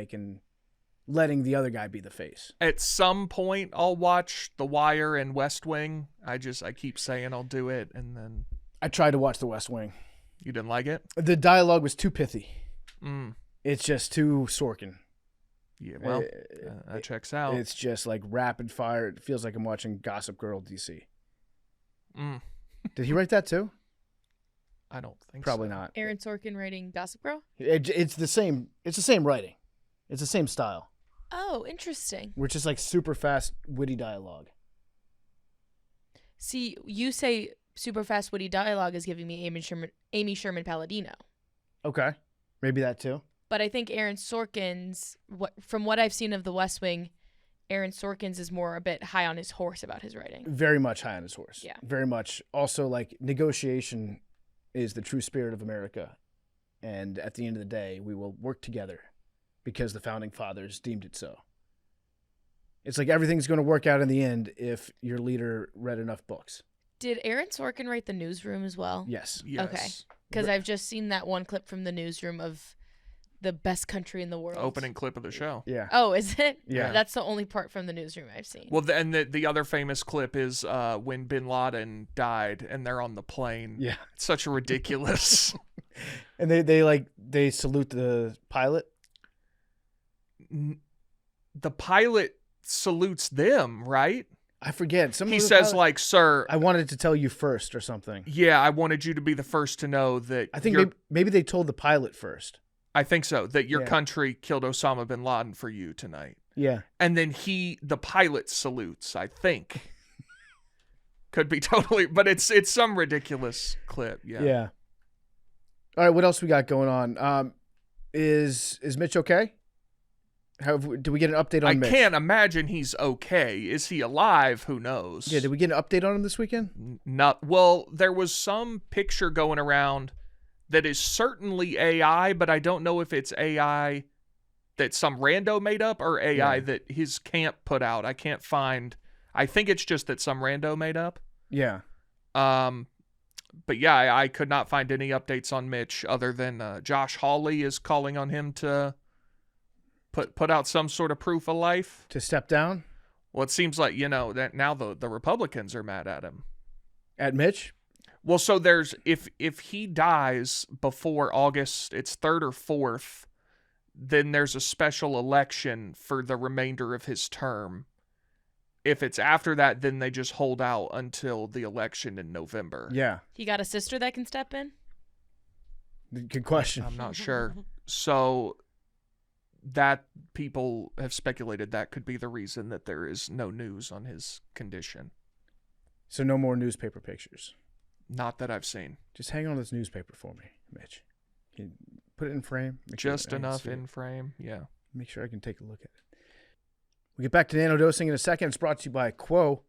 letting the other guy be the face. At some point, I'll watch The Wire and West Wing. I keep saying I'll do it, and then I tried to watch The West Wing. You didn't like it? The dialogue was too pithy. Mm. It's just too Sorkin. Yeah, well, that checks out. It's just like rapid fire. It feels like I'm watching Gossip Girl DC. Mm. Did he write that too? I don't think Probably so. not. Aaron Sorkin writing Gossip Girl? It's the same. It's the same writing. It's the same style. Oh, interesting. Which is like super fast, witty dialogue. See, you say super fast witty dialogue is giving me Amy Sherman Palladino. Okay, maybe that too. But I think Aaron Sorkin's, from what I've seen of The West Wing, Aaron Sorkin's is more a bit high on his horse about his writing. Very much high on his horse. Yeah. Very much. Also, like, negotiation is the true spirit of America. And at the end of the day, we will work together because the founding fathers deemed it so. It's like everything's going to work out in the end if your leader read enough books. Did Aaron Sorkin write The Newsroom as well? Yes. Yes. Okay. Because I've just seen that one clip from The Newsroom of the best country in the world. Opening clip of the show. Yeah. Oh, is it? Yeah. That's the only part from The Newsroom I've seen. Well, and the other famous clip is when Bin Laden died and they're on the plane. Yeah. It's such a ridiculous. And they salute the pilot. The pilot salutes them, right? I forget. He says, like, sir, I wanted to tell you first or something. yeah, I wanted you to be the first to know that I think maybe they told the pilot first. I think so, that your Yeah. country killed Osama bin Laden for you tonight. Yeah. And then the pilot salutes, I think. Could be totally, but it's some ridiculous clip. Yeah. Yeah. All right, what else we got going on? Is Mitch okay? Do we get an update on I Mitch? can't imagine he's okay. Is he alive? Who knows? Yeah, did we get an update on him this weekend? Not well. There was some picture going around that is certainly AI, but I don't know if it's AI that some rando made up or AI that his camp put out. I can't find. I think it's just that some rando made up. Yeah. But yeah, I could not find any updates on Mitch other than Josh Hawley is calling on him to put out some sort of proof of life. To step down? Well, it seems like, that now the Republicans are mad at him. At Mitch? Well, so there's if he dies before August, it's 3rd or 4th, then there's a special election for the remainder of his term. If it's after that, then they just hold out until the election in November. Yeah. He got a sister that can step in? Good question. I'm not sure. So that people have speculated that could be the reason that there is no news on his condition. So no more newspaper pictures. Not that I've seen. Just hang on this newspaper for me, Mitch. Can you put it in frame? Just enough in frame. Yeah. Make sure I can take a look at it. We get back to nanodosing in a second. It's brought to you by Quo.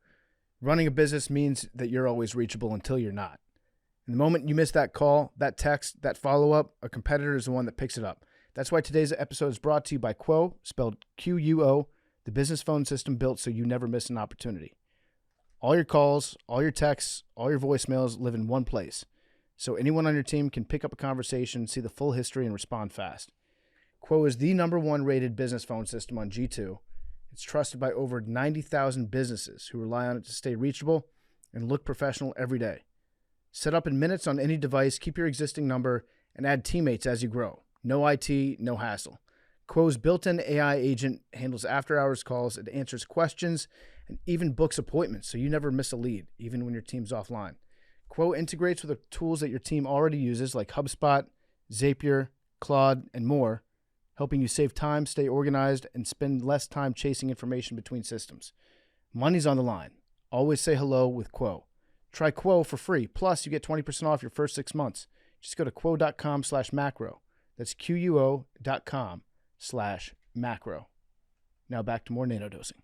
Running a business means that you're always reachable until you're not. And the moment you miss that call, that text, that follow-up, a competitor is the one that picks it up. That's why today's episode is brought to you by Quo, spelled Quo, the business phone system built so you never miss an opportunity. All your calls, all your texts, all your voicemails live in one place. So anyone on your team can pick up a conversation, see the full history, and respond fast. Quo is the #1 rated business phone system on G2. It's trusted by over 90,000 businesses who rely on it to stay reachable and look professional every day. Set up in minutes on any device, keep your existing number, and add teammates as you grow. No IT, no hassle. Quo's built-in AI agent handles after-hours calls, it answers questions, and even books appointments so you never miss a lead, even when your team's offline. Quo integrates with the tools that your team already uses like HubSpot, Zapier, Claude, and more, helping you save time, stay organized, and spend less time chasing information between systems. Money's on the line. Always say hello with Quo. Try Quo for free. Plus, you get 20% off your first 6 months. Just go to quo.com/macro. That's quo.com/macro. Now back to more nanodosing.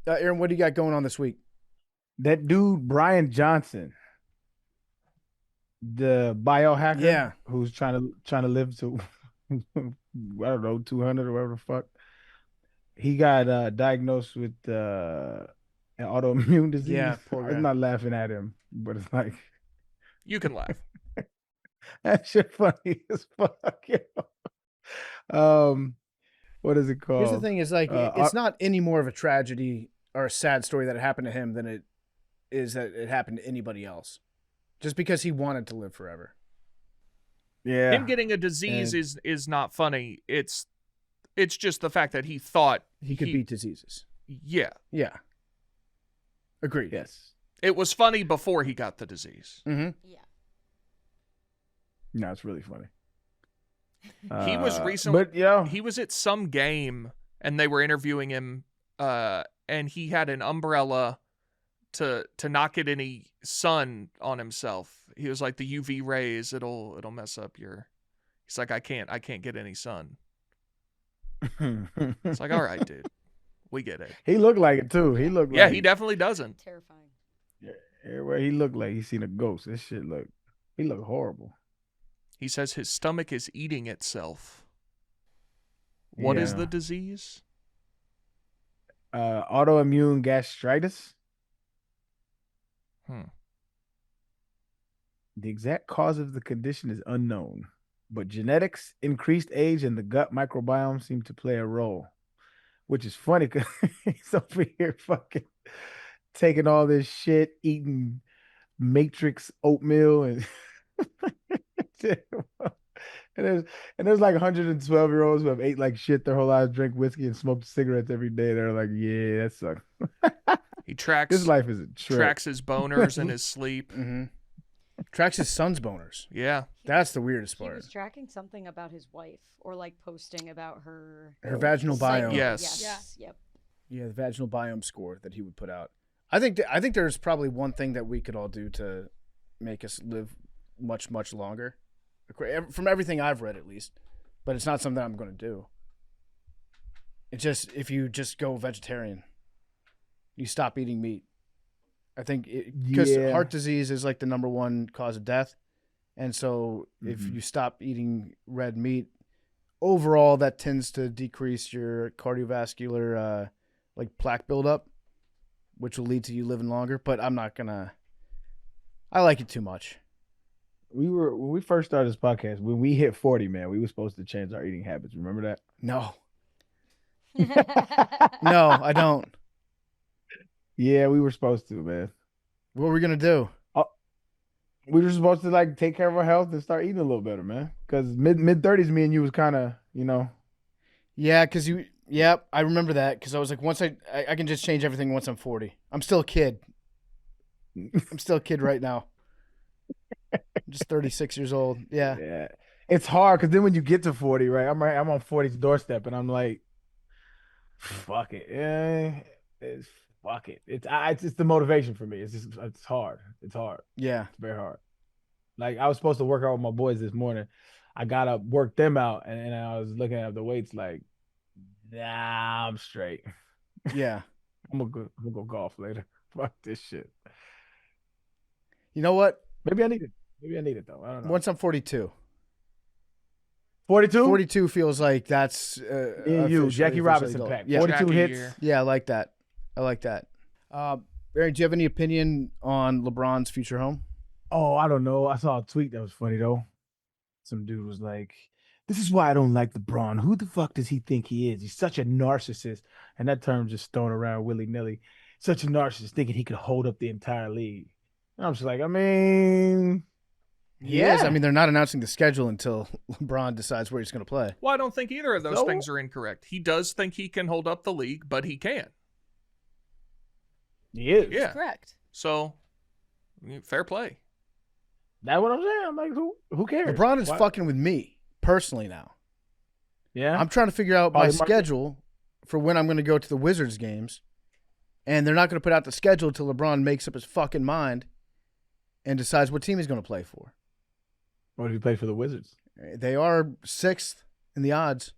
Aaron, what do you got going on this week? That dude, Bryan Johnson, the biohacker, who's trying to live to I don't know, 200 or whatever the fuck. He got diagnosed with an autoimmune disease. Yeah, poor guy. I'm not laughing at him, but it's like You can laugh. that shit funny as fuck. What is it called? Here's the thing: is like it's not any more of a tragedy or a sad story that it happened to him than it is that it happened to anybody else. Just because he wanted to live forever. Yeah, Him getting a disease is not funny. It's just the fact that he thought He could beat diseases. Yeah. Yeah. Agreed. yes. It was funny before he got the disease. Mm-hmm. Yeah. No, it's really funny. He was recently, but yeah, he was at some game and they were interviewing him, and he had an umbrella to not get any sun on himself. He was like, the UV rays, it'll mess up your. He's like, I can't get any sun. It's like, all right, dude, we get it. he looked like it too. He looked Yeah, like he definitely doesn't. Terrifying. everywhere he looked like he seen a ghost. This shit he looked horrible. He says his stomach is eating itself. What is Yeah. the disease? Autoimmune gastritis. The exact cause of the condition is unknown, but genetics, increased age, and the gut microbiome seem to play a role, which is funny because he's over here fucking taking all this shit, eating Matrix oatmeal and and there's like 112-year-olds who have ate like shit their whole lives, drink whiskey and smoked cigarettes every day. They're like, yeah, that sucks. He tracks This life is a trip. tracks his boners in his sleep. Mm-hmm. Tracks his son's boners. Yeah. That's the weirdest He part. was tracking something about his wife, or like posting about her Her vaginal cycle. biome. Yes. Yes. Yep. Yeah, the vaginal biome score that he would put out. I think there's probably one thing that we could all do to make us live much, much longer. From everything I've read, at least. But it's not something I'm going to do. It's just, if you just go vegetarian, you stop eating meat. I think because heart disease is like the number one cause of death. And so if you stop eating red meat, overall that tends to decrease your cardiovascular like plaque buildup, which will lead to you living longer. But I'm not gonna. I like it too much. When we first started this podcast, when we hit 40, man, we were supposed to change our eating habits. Remember that? No, no, I don't. Yeah, we were supposed to, man. What are we gonna do? We were supposed to like take care of our health and start eating a little better, man. Because mid 30s, me and you was kind of, Yeah, because you. Yep, I remember that because I was like, once I can just change everything once I'm 40. I'm still a kid. I'm still a kid right now. I'm just 36 years old. Yeah. Yeah. It's hard because then when you get to 40, right? I'm on 40's doorstep, and I'm like, fuck it. Fuck it. It's the motivation for me. It's hard. It's hard. Yeah. It's very hard. Like I was supposed to work out with my boys this morning. I got to work them out, and I was looking at the weights like, nah, I'm straight. Yeah. I'm gonna go golf later. Fuck this shit. You know what? Maybe I need it though. I don't know. Once I'm 42. 42? 42 feels like that's you, Jackie Robinson pack. Yeah. 42 Jackie hits. year. Yeah, I like that. Arian, do you have any opinion on LeBron's future home? Oh, I don't know. I saw a tweet that was funny though. Some dude was like, "This is why I don't like LeBron. Who the fuck does he think he is? He's such a narcissist." And that term just thrown around willy-nilly. Such a narcissist, thinking he could hold up the entire league. And I'm just like, I mean, He is. I mean, they're not announcing the schedule until LeBron decides where he's going to play. Well, I don't think either of those So- things are incorrect. He does think he can hold up the league, but he can. he is. Yeah. Correct. So, fair play. That's what I'm saying. I'm like, who cares? LeBron is Why- fucking with me personally now. Yeah. I'm trying to figure out my Probably Marcus. schedule for when I'm going to go to the Wizards games, and they're not going to put out the schedule until LeBron makes up his fucking mind and decides what team he's going to play for. What did he play for the Wizards? They are 6th in the odds.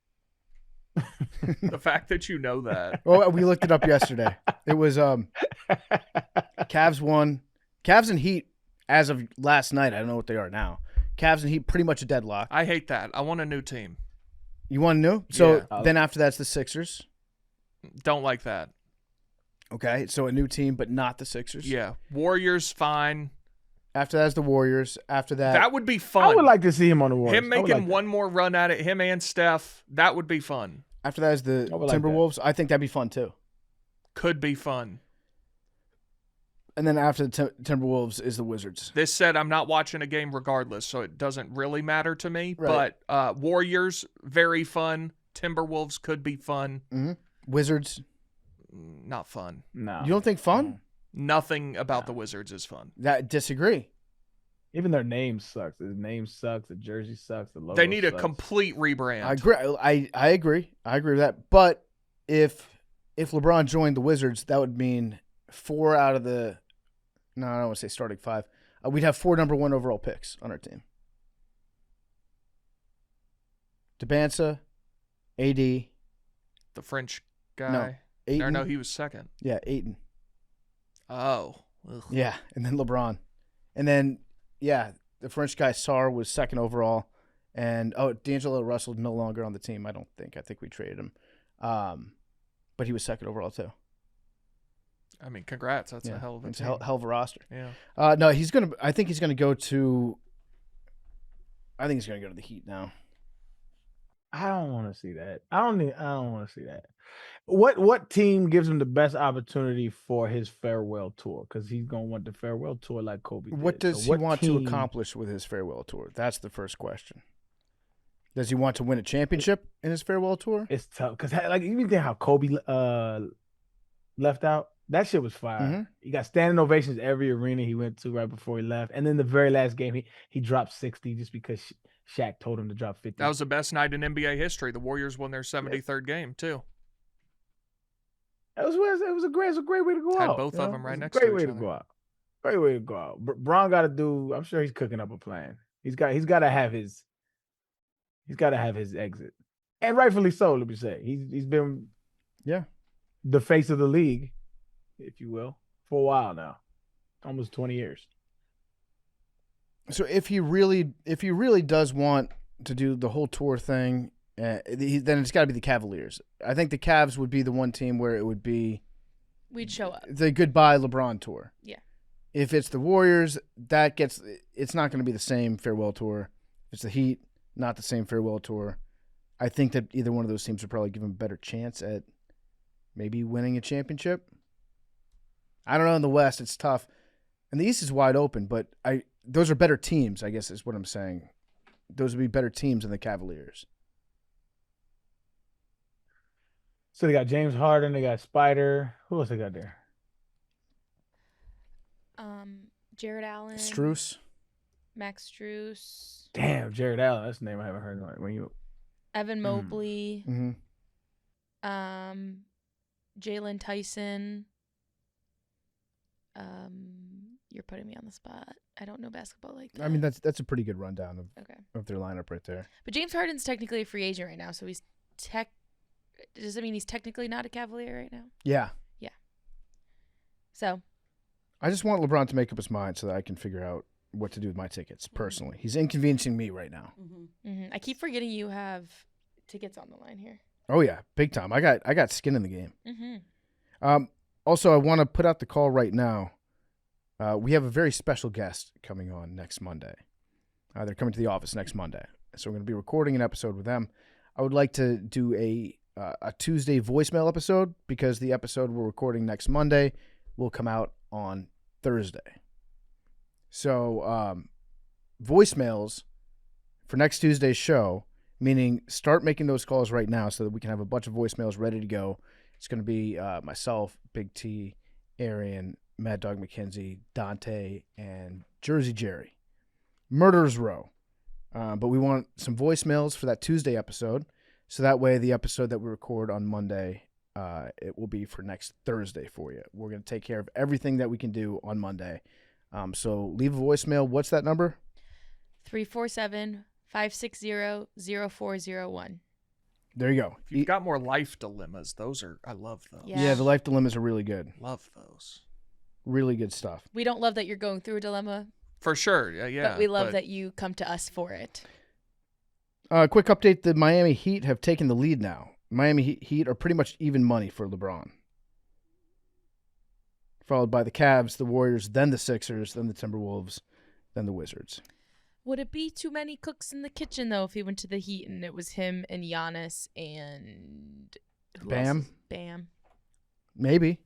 The fact that you know that. Oh, we looked it up yesterday. It was Cavs won. Cavs and Heat as of last night. I don't know what they are now. Cavs and Heat pretty much a deadlock. I hate that. I want a new team. You want to know? So Yeah. then after that's the Sixers. Don't like that. Okay, so a new team, but not the Sixers. Yeah. Warriors, fine. After that's the Warriors. After that, That would be fun. I would like to see him on the Warriors. Him I would making like one more run at it, him and Steph, that would be fun. after that is the I would like that. Timberwolves. I think that'd be fun too. Could be fun. And then after the Timberwolves is the Wizards. This said, I'm not watching a game regardless, so it doesn't really matter to me. Right. But Warriors, very fun. Timberwolves could be fun. Mm-hmm. Wizards. Not fun. No. You don't think fun? Nothing about the Wizards is fun. Disagree. Even their name sucks. The name sucks. The jersey sucks. The logo They need sucks. a complete rebrand. I agree. I agree. I agree with that. But if LeBron joined the Wizards, that would mean 4 out of the I don't want to say starting 5. We'd have 4 number 1 overall picks on our team. Debansa, AD. The French guy. Ayton. No, he was second. Yeah, Ayton. Oh. Ugh. Yeah, and then LeBron. And then, yeah, the French guy, Sarr, was second overall. And, D'Angelo Russell's no longer on the team, I don't think. I think we traded him. But he was second overall, too. I mean, congrats. That's a hell of a it's team. hell of a roster. Yeah. No, I think he's going to go to the Heat now. I don't want to see that. I don't want to see that. What team gives him the best opportunity for his farewell tour? Because he's gonna want the farewell tour like Kobe did. What does he want to team- accomplish with his farewell tour? That's the first question. Does he want to win a championship in his farewell tour? It's tough because like even think how Kobe left out. That shit was fire. Mm-hmm. He got standing ovations every arena he went to right before he left, and then the very last game he dropped 60 just because Shaq told him to drop 50. That was the best night in NBA history. The Warriors won their 73rd game, too. It was a great way to go Had out. both of them right next to Great each way to other. go out. Great way to go out. Bron got to do. I'm sure he's cooking up a plan. He's got to have his. He's got to have his exit, and rightfully so. Let me say he's been the face of the league, if you will, for a while now, almost 20 years. So if he really does want to do the whole tour thing, then it's got to be the Cavaliers. I think the Cavs would be the one team where it would be We'd show up. the goodbye LeBron tour. Yeah. If it's the Warriors, it's not going to be the same farewell tour. If it's the Heat, not the same farewell tour. I think that either one of those teams would probably give him a better chance at maybe winning a championship. I don't know. In the West, it's tough. And the East is wide open, but those are better teams, I guess is what I'm saying. Those would be better teams than the Cavaliers. So they got James Harden, they got Spider. Who else they got there? Jared Allen. Strus. Max Strus. Damn, Jared Allen. That's a name I haven't heard. Evan Mobley. Mm-hmm. Jalen Tyson. You're putting me on the spot. I don't know basketball like that. I mean, that's a pretty good rundown okay. of their lineup right there. But James Harden's technically a free agent right now, so he's does that mean he's technically not a Cavalier right now? Yeah. Yeah. So. I just want LeBron to make up his mind so that I can figure out what to do with my tickets personally. He's inconveniencing me right now. Mm-hmm. Mm-hmm. I keep forgetting you have tickets on the line here. Oh yeah, big time. I got skin in the game. Mm-hmm. Also, I want to put out the call right now. We have a very special guest coming on next Monday. They're coming to the office next Monday, so we're going to be recording an episode with them. I would like to do a Tuesday voicemail episode because the episode we're recording next Monday will come out on Thursday. So voicemails for next Tuesday's show, meaning start making those calls right now so that we can have a bunch of voicemails ready to go. It's going to be myself, Big T, Arian, Mad Dog McKenzie, Dante, and Jersey Jerry. Murderers Row. But we want some voicemails for that Tuesday episode. So that way the episode that we record on Monday, it will be for next Thursday for you. We're going to take care of everything that we can do on Monday. So leave a voicemail. What's that number? 347-560-0401. There you go. If you've got more life dilemmas, I love those. Yeah. The life dilemmas are really good. Love those. Really good stuff. We don't love that you're going through a dilemma, For sure. Yeah. but we love that you come to us for it. Quick update. The Miami Heat have taken the lead now. Miami Heat are pretty much even money for LeBron. Followed by the Cavs, the Warriors, then the Sixers, then the Timberwolves, then the Wizards. Would it be too many cooks in the kitchen, though, if he went to the Heat and it was him and Giannis and who Bam? else? Bam. Maybe.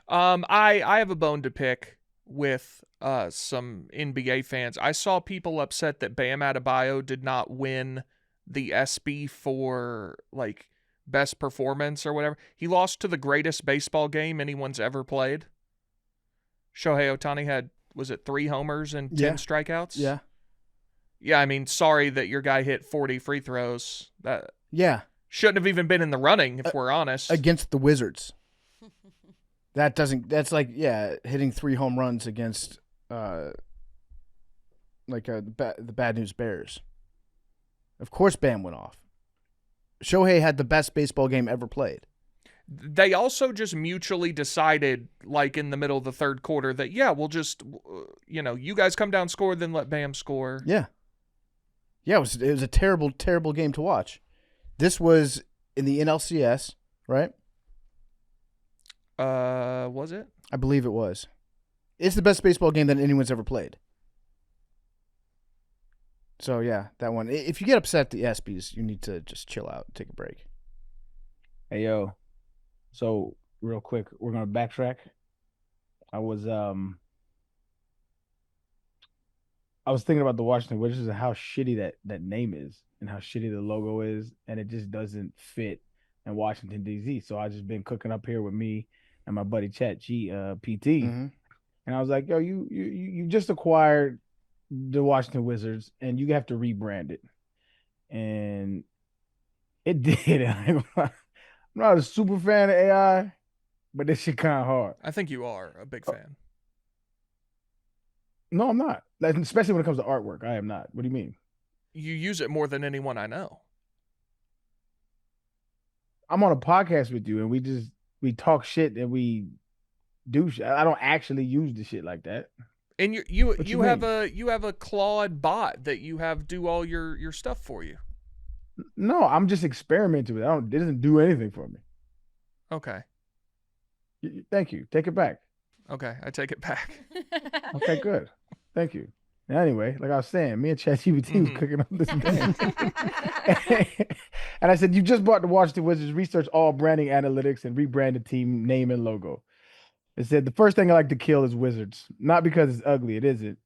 I have a bone to pick with some NBA fans. I saw people upset that Bam Adebayo did not win the ESPY for like best performance or whatever. He lost to the greatest baseball game anyone's ever played. Shohei Ohtani had, was it 3 homers and 10 strikeouts? Yeah. Yeah, I mean, sorry that your guy hit 40 free throws. That shouldn't have even been in the running, if we're honest. Against the Wizards. That's like, hitting 3 home runs against the Bad News Bears. Of course Bam went off. Shohei had the best baseball game ever played. They also just mutually decided, like in the middle of the third quarter, that, we'll just, you guys come down, score, then let Bam score. Yeah. Yeah, it was a terrible, terrible game to watch. This was in the NLCS, right? Was it? I believe it was. It's the best baseball game that anyone's ever played. So, yeah, that one. If you get upset at the ESPYs, you need to just chill out and take a break. Hey, yo. So, real quick, we're going to backtrack. I was thinking about the Washington Wizards and how shitty that name is and how shitty the logo is, and it just doesn't fit in Washington, D.C. So, I just been cooking up here with me and my buddy Chat PT. Mm-hmm. And I was like, yo, you just acquired the Washington Wizards, and you have to rebrand it. And it did. I'm not a super fan of AI, but this shit kind of hard. I think you are a big fan. No, I'm not. Like, especially when it comes to artwork, I am not. What do you mean? You use it more than anyone I know. I'm on a podcast with you, and we talk shit and we do shit. I don't actually use the shit like that. And you have a Claude bot that you have do all your stuff for you. No, I'm just experimenting with it. It doesn't do anything for me. Okay. Thank you. Take it back. Okay, I take it back. Okay, good. Thank you. Anyway, like I was saying, me and ChatGPT was cooking up this game. And I said, you just bought the Washington Wizards, research all branding analytics, and rebrand the team name and logo. It said, the first thing I like to kill is Wizards. Not because it's ugly, it isn't.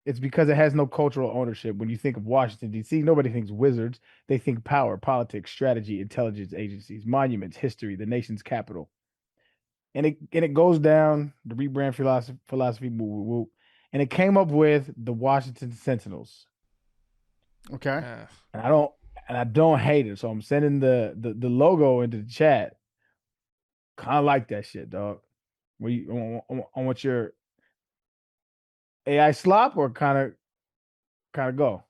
It's because it has no cultural ownership. When you think of Washington, D.C., nobody thinks Wizards. They think power, politics, strategy, intelligence agencies, monuments, history, the nation's capital. And it goes down, the rebrand philosophy, and it came up with the Washington Sentinels. Okay. And I don't hate it. So I'm sending the logo into the chat. Kind of like that shit, dog. On what your AI slop or kind of go?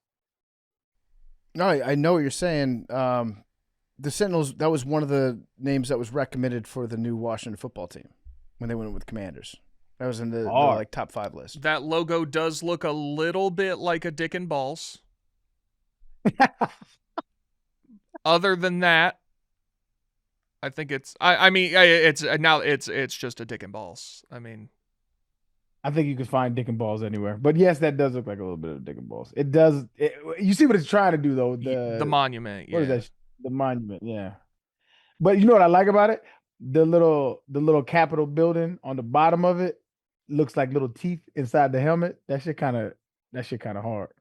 No, I know what you're saying. The Sentinels, that was one of the names that was recommended for the new Washington football team when they went with Commanders. That was in the top 5 list. That logo does look a little bit like a dick and balls. Other than that, I think it's. I mean, it's just a dick and balls. I mean, I think you can find dick and balls anywhere. But yes, that does look like a little bit of dick and balls. It does. You see what it's trying to do though. The monument. What is that? The monument. Yeah. But you know what I like about it? The little Capitol building on the bottom of it looks like little teeth inside the helmet. That shit kind of hard.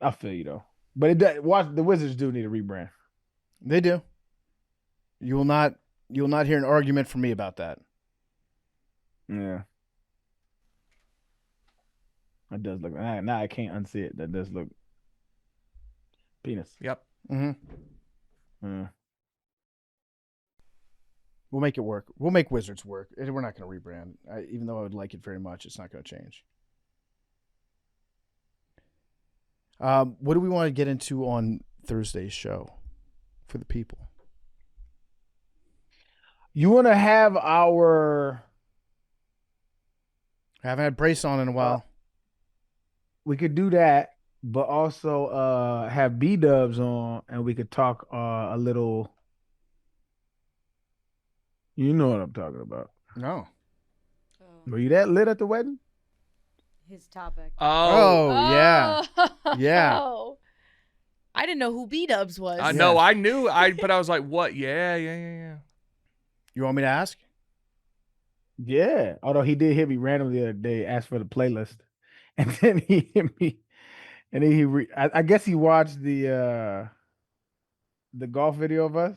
I feel you though. But it does, the Wizards do need a rebrand. They do. You will not hear an argument from me about that. Yeah. That does look. Now I can't unsee it. That does look. Penis. Yep. Mm-hmm. Yeah. We'll make it work. We'll make Wizards work. We're not going to rebrand. Even though I would like it very much, it's not going to change. What do we want to get into on Thursday's show for the people? You want to have our... Haven't had Brace on in a while. We could do that, but also have B-Dubs on, and we could talk a little... You know what I'm talking about. No. Were you that lit at the wedding? His topic. Oh yeah. Yeah. Oh. I didn't know who B-Dubs was. I know, I knew, but I was like, what? Yeah. You want me to ask? Yeah. Although he did hit me randomly the other day, asked for the playlist. And then he hit me. And then I guess he watched the golf video of us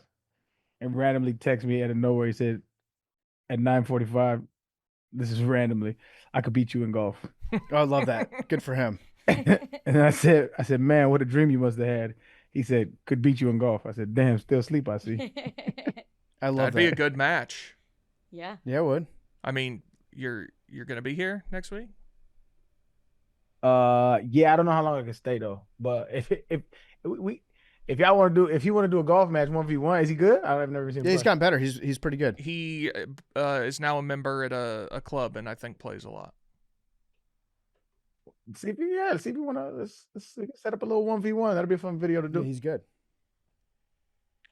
and randomly texted me out of nowhere. He said, at 9:45. This is randomly. I could beat you in golf. Oh, I love that. Good for him. And I said, man, what a dream you must have had. He said, could beat you in golf. I said, damn, still sleep, I see. I love That'd that. be a good match. Yeah. Yeah, it would. I mean, you're gonna be here next week. Yeah, I don't know how long I can stay though. But if y'all want to do, if you want to do a golf match 1v1, is he good? I've never seen him Yeah, he's play. gotten better. He's pretty good. He is now a member at a club, and I think plays a lot. See if you want to let's set up a little 1v1. That'll be a fun video to do. Yeah, he's good.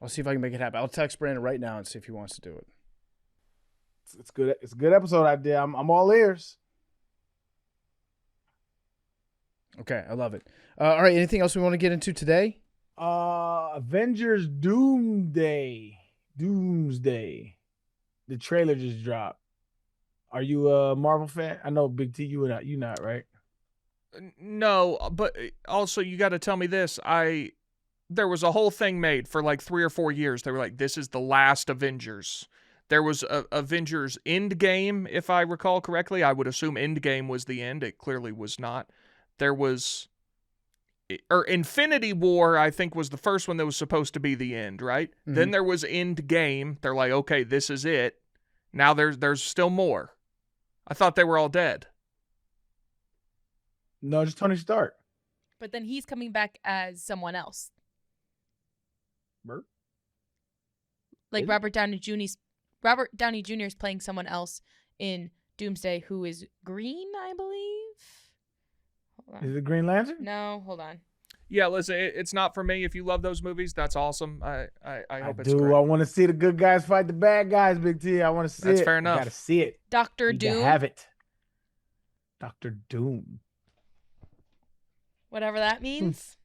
I'll see if I can make it happen. I'll text Brandon right now and see if he wants to do it. It's good. It's a good episode idea. I'm all ears. Okay, I love it. All right, anything else we want to get into today? Avengers Doomsday. The trailer just dropped. Are you a Marvel fan? I know Big T, you not, right? No, but also you got to tell me this. There was a whole thing made for like 3 or 4 years. They were like, this is the last Avengers. There was a Avengers Endgame, if I recall correctly. I would assume Endgame was the end. It clearly was not. There was, or Infinity War, I think, was the first one that was supposed to be the end, right? Mhm. Then there was Endgame. They're like, okay, this is it. Now there's still more. I thought they were all dead. No, just Tony Stark. But then he's coming back as someone else. Bert? Like Is he? Robert Downey Jr. is playing someone else in Doomsday who is green, I believe. Hold on. Is it Green Lantern? No, hold on. Yeah, listen, it's not for me. If you love those movies, that's awesome. I hope it's do. great. I want to see the good guys fight the bad guys, Big T. I want to see That's it. fair I enough. gotta see it. Doctor Need to Doom, have it. Dr. Doom. whatever that means.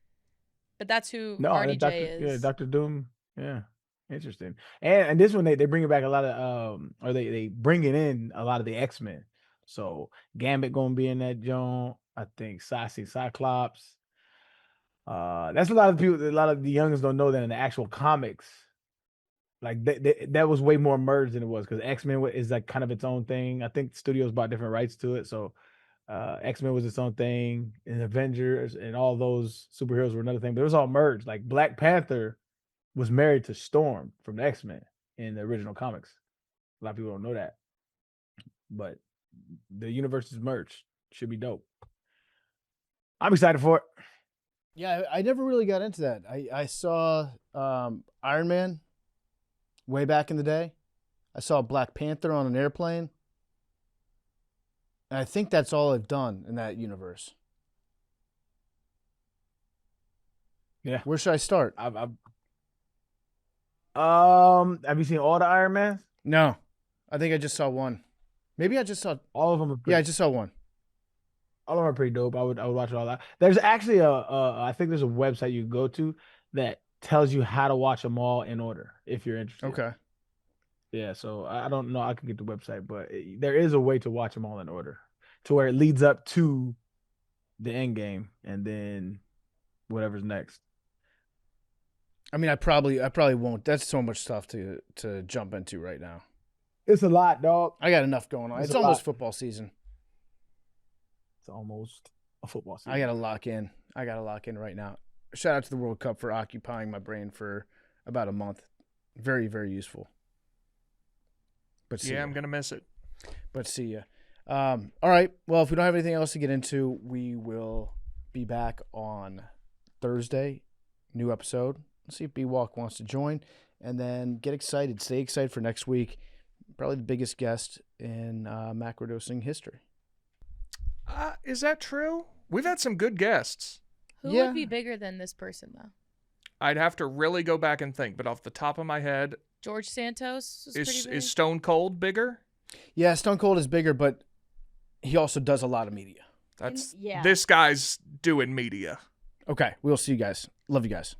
But that's who No, RDJ is. Yeah, Dr. Doom. Yeah. Interesting. And this one they bring it back a lot of or they bring it in a lot of the X-Men. So Gambit gonna be in that joint. I think Cyclops. That's a lot of people. A lot of the youngins don't know that in the actual comics, like that was way more merged than it was because X-Men is like kind of its own thing. I think studios bought different rights to it, so X-Men was its own thing, and Avengers and all those superheroes were another thing. But it was all merged. Like Black Panther was married to Storm from the X-Men in the original comics. A lot of people don't know that, but the universe is merged. Should be dope. I'm excited for it. Yeah, I never really got into that. I saw Iron Man way back in the day. I saw Black Panther on an airplane. And I think that's all I've done in that universe. Yeah. Where should I start? Have you seen all the Iron Mans? No, I think I just saw one. Maybe I just saw. All of them are pretty, Yeah, I just saw one. all of them are pretty dope. I would watch all that. There's actually I think there's a website you can go to that tells you how to watch them all in order if you're interested. Okay. Yeah, so I don't know. I can get the website, but there is a way to watch them all in order to where it leads up to the end game and then whatever's next. I mean, I probably won't. That's so much stuff to jump into right now. It's a lot, dog. I got enough going on. It's It's a almost lot. football season. It's almost a football season. I got to lock in. Right now. Shout out to the World Cup for occupying my brain for about a month. Very, very useful. But see Yeah, ya. I'm gonna miss it. But see ya. All right. Well, if we don't have anything else to get into, we will be back on Thursday. New episode. Let's see if B-Walk wants to join. And then get excited. Stay excited for next week. Probably the biggest guest in macrodosing history. Is that true? We've had some good guests. Who Yeah. would be bigger than this person, though? I'd have to really go back and think, but off the top of my head, George Santos was pretty big. is Stone Cold bigger? Yeah, Stone Cold is bigger, but he also does a lot of media. That's yeah. This guy's doing media. Okay. We'll see you guys. Love you guys.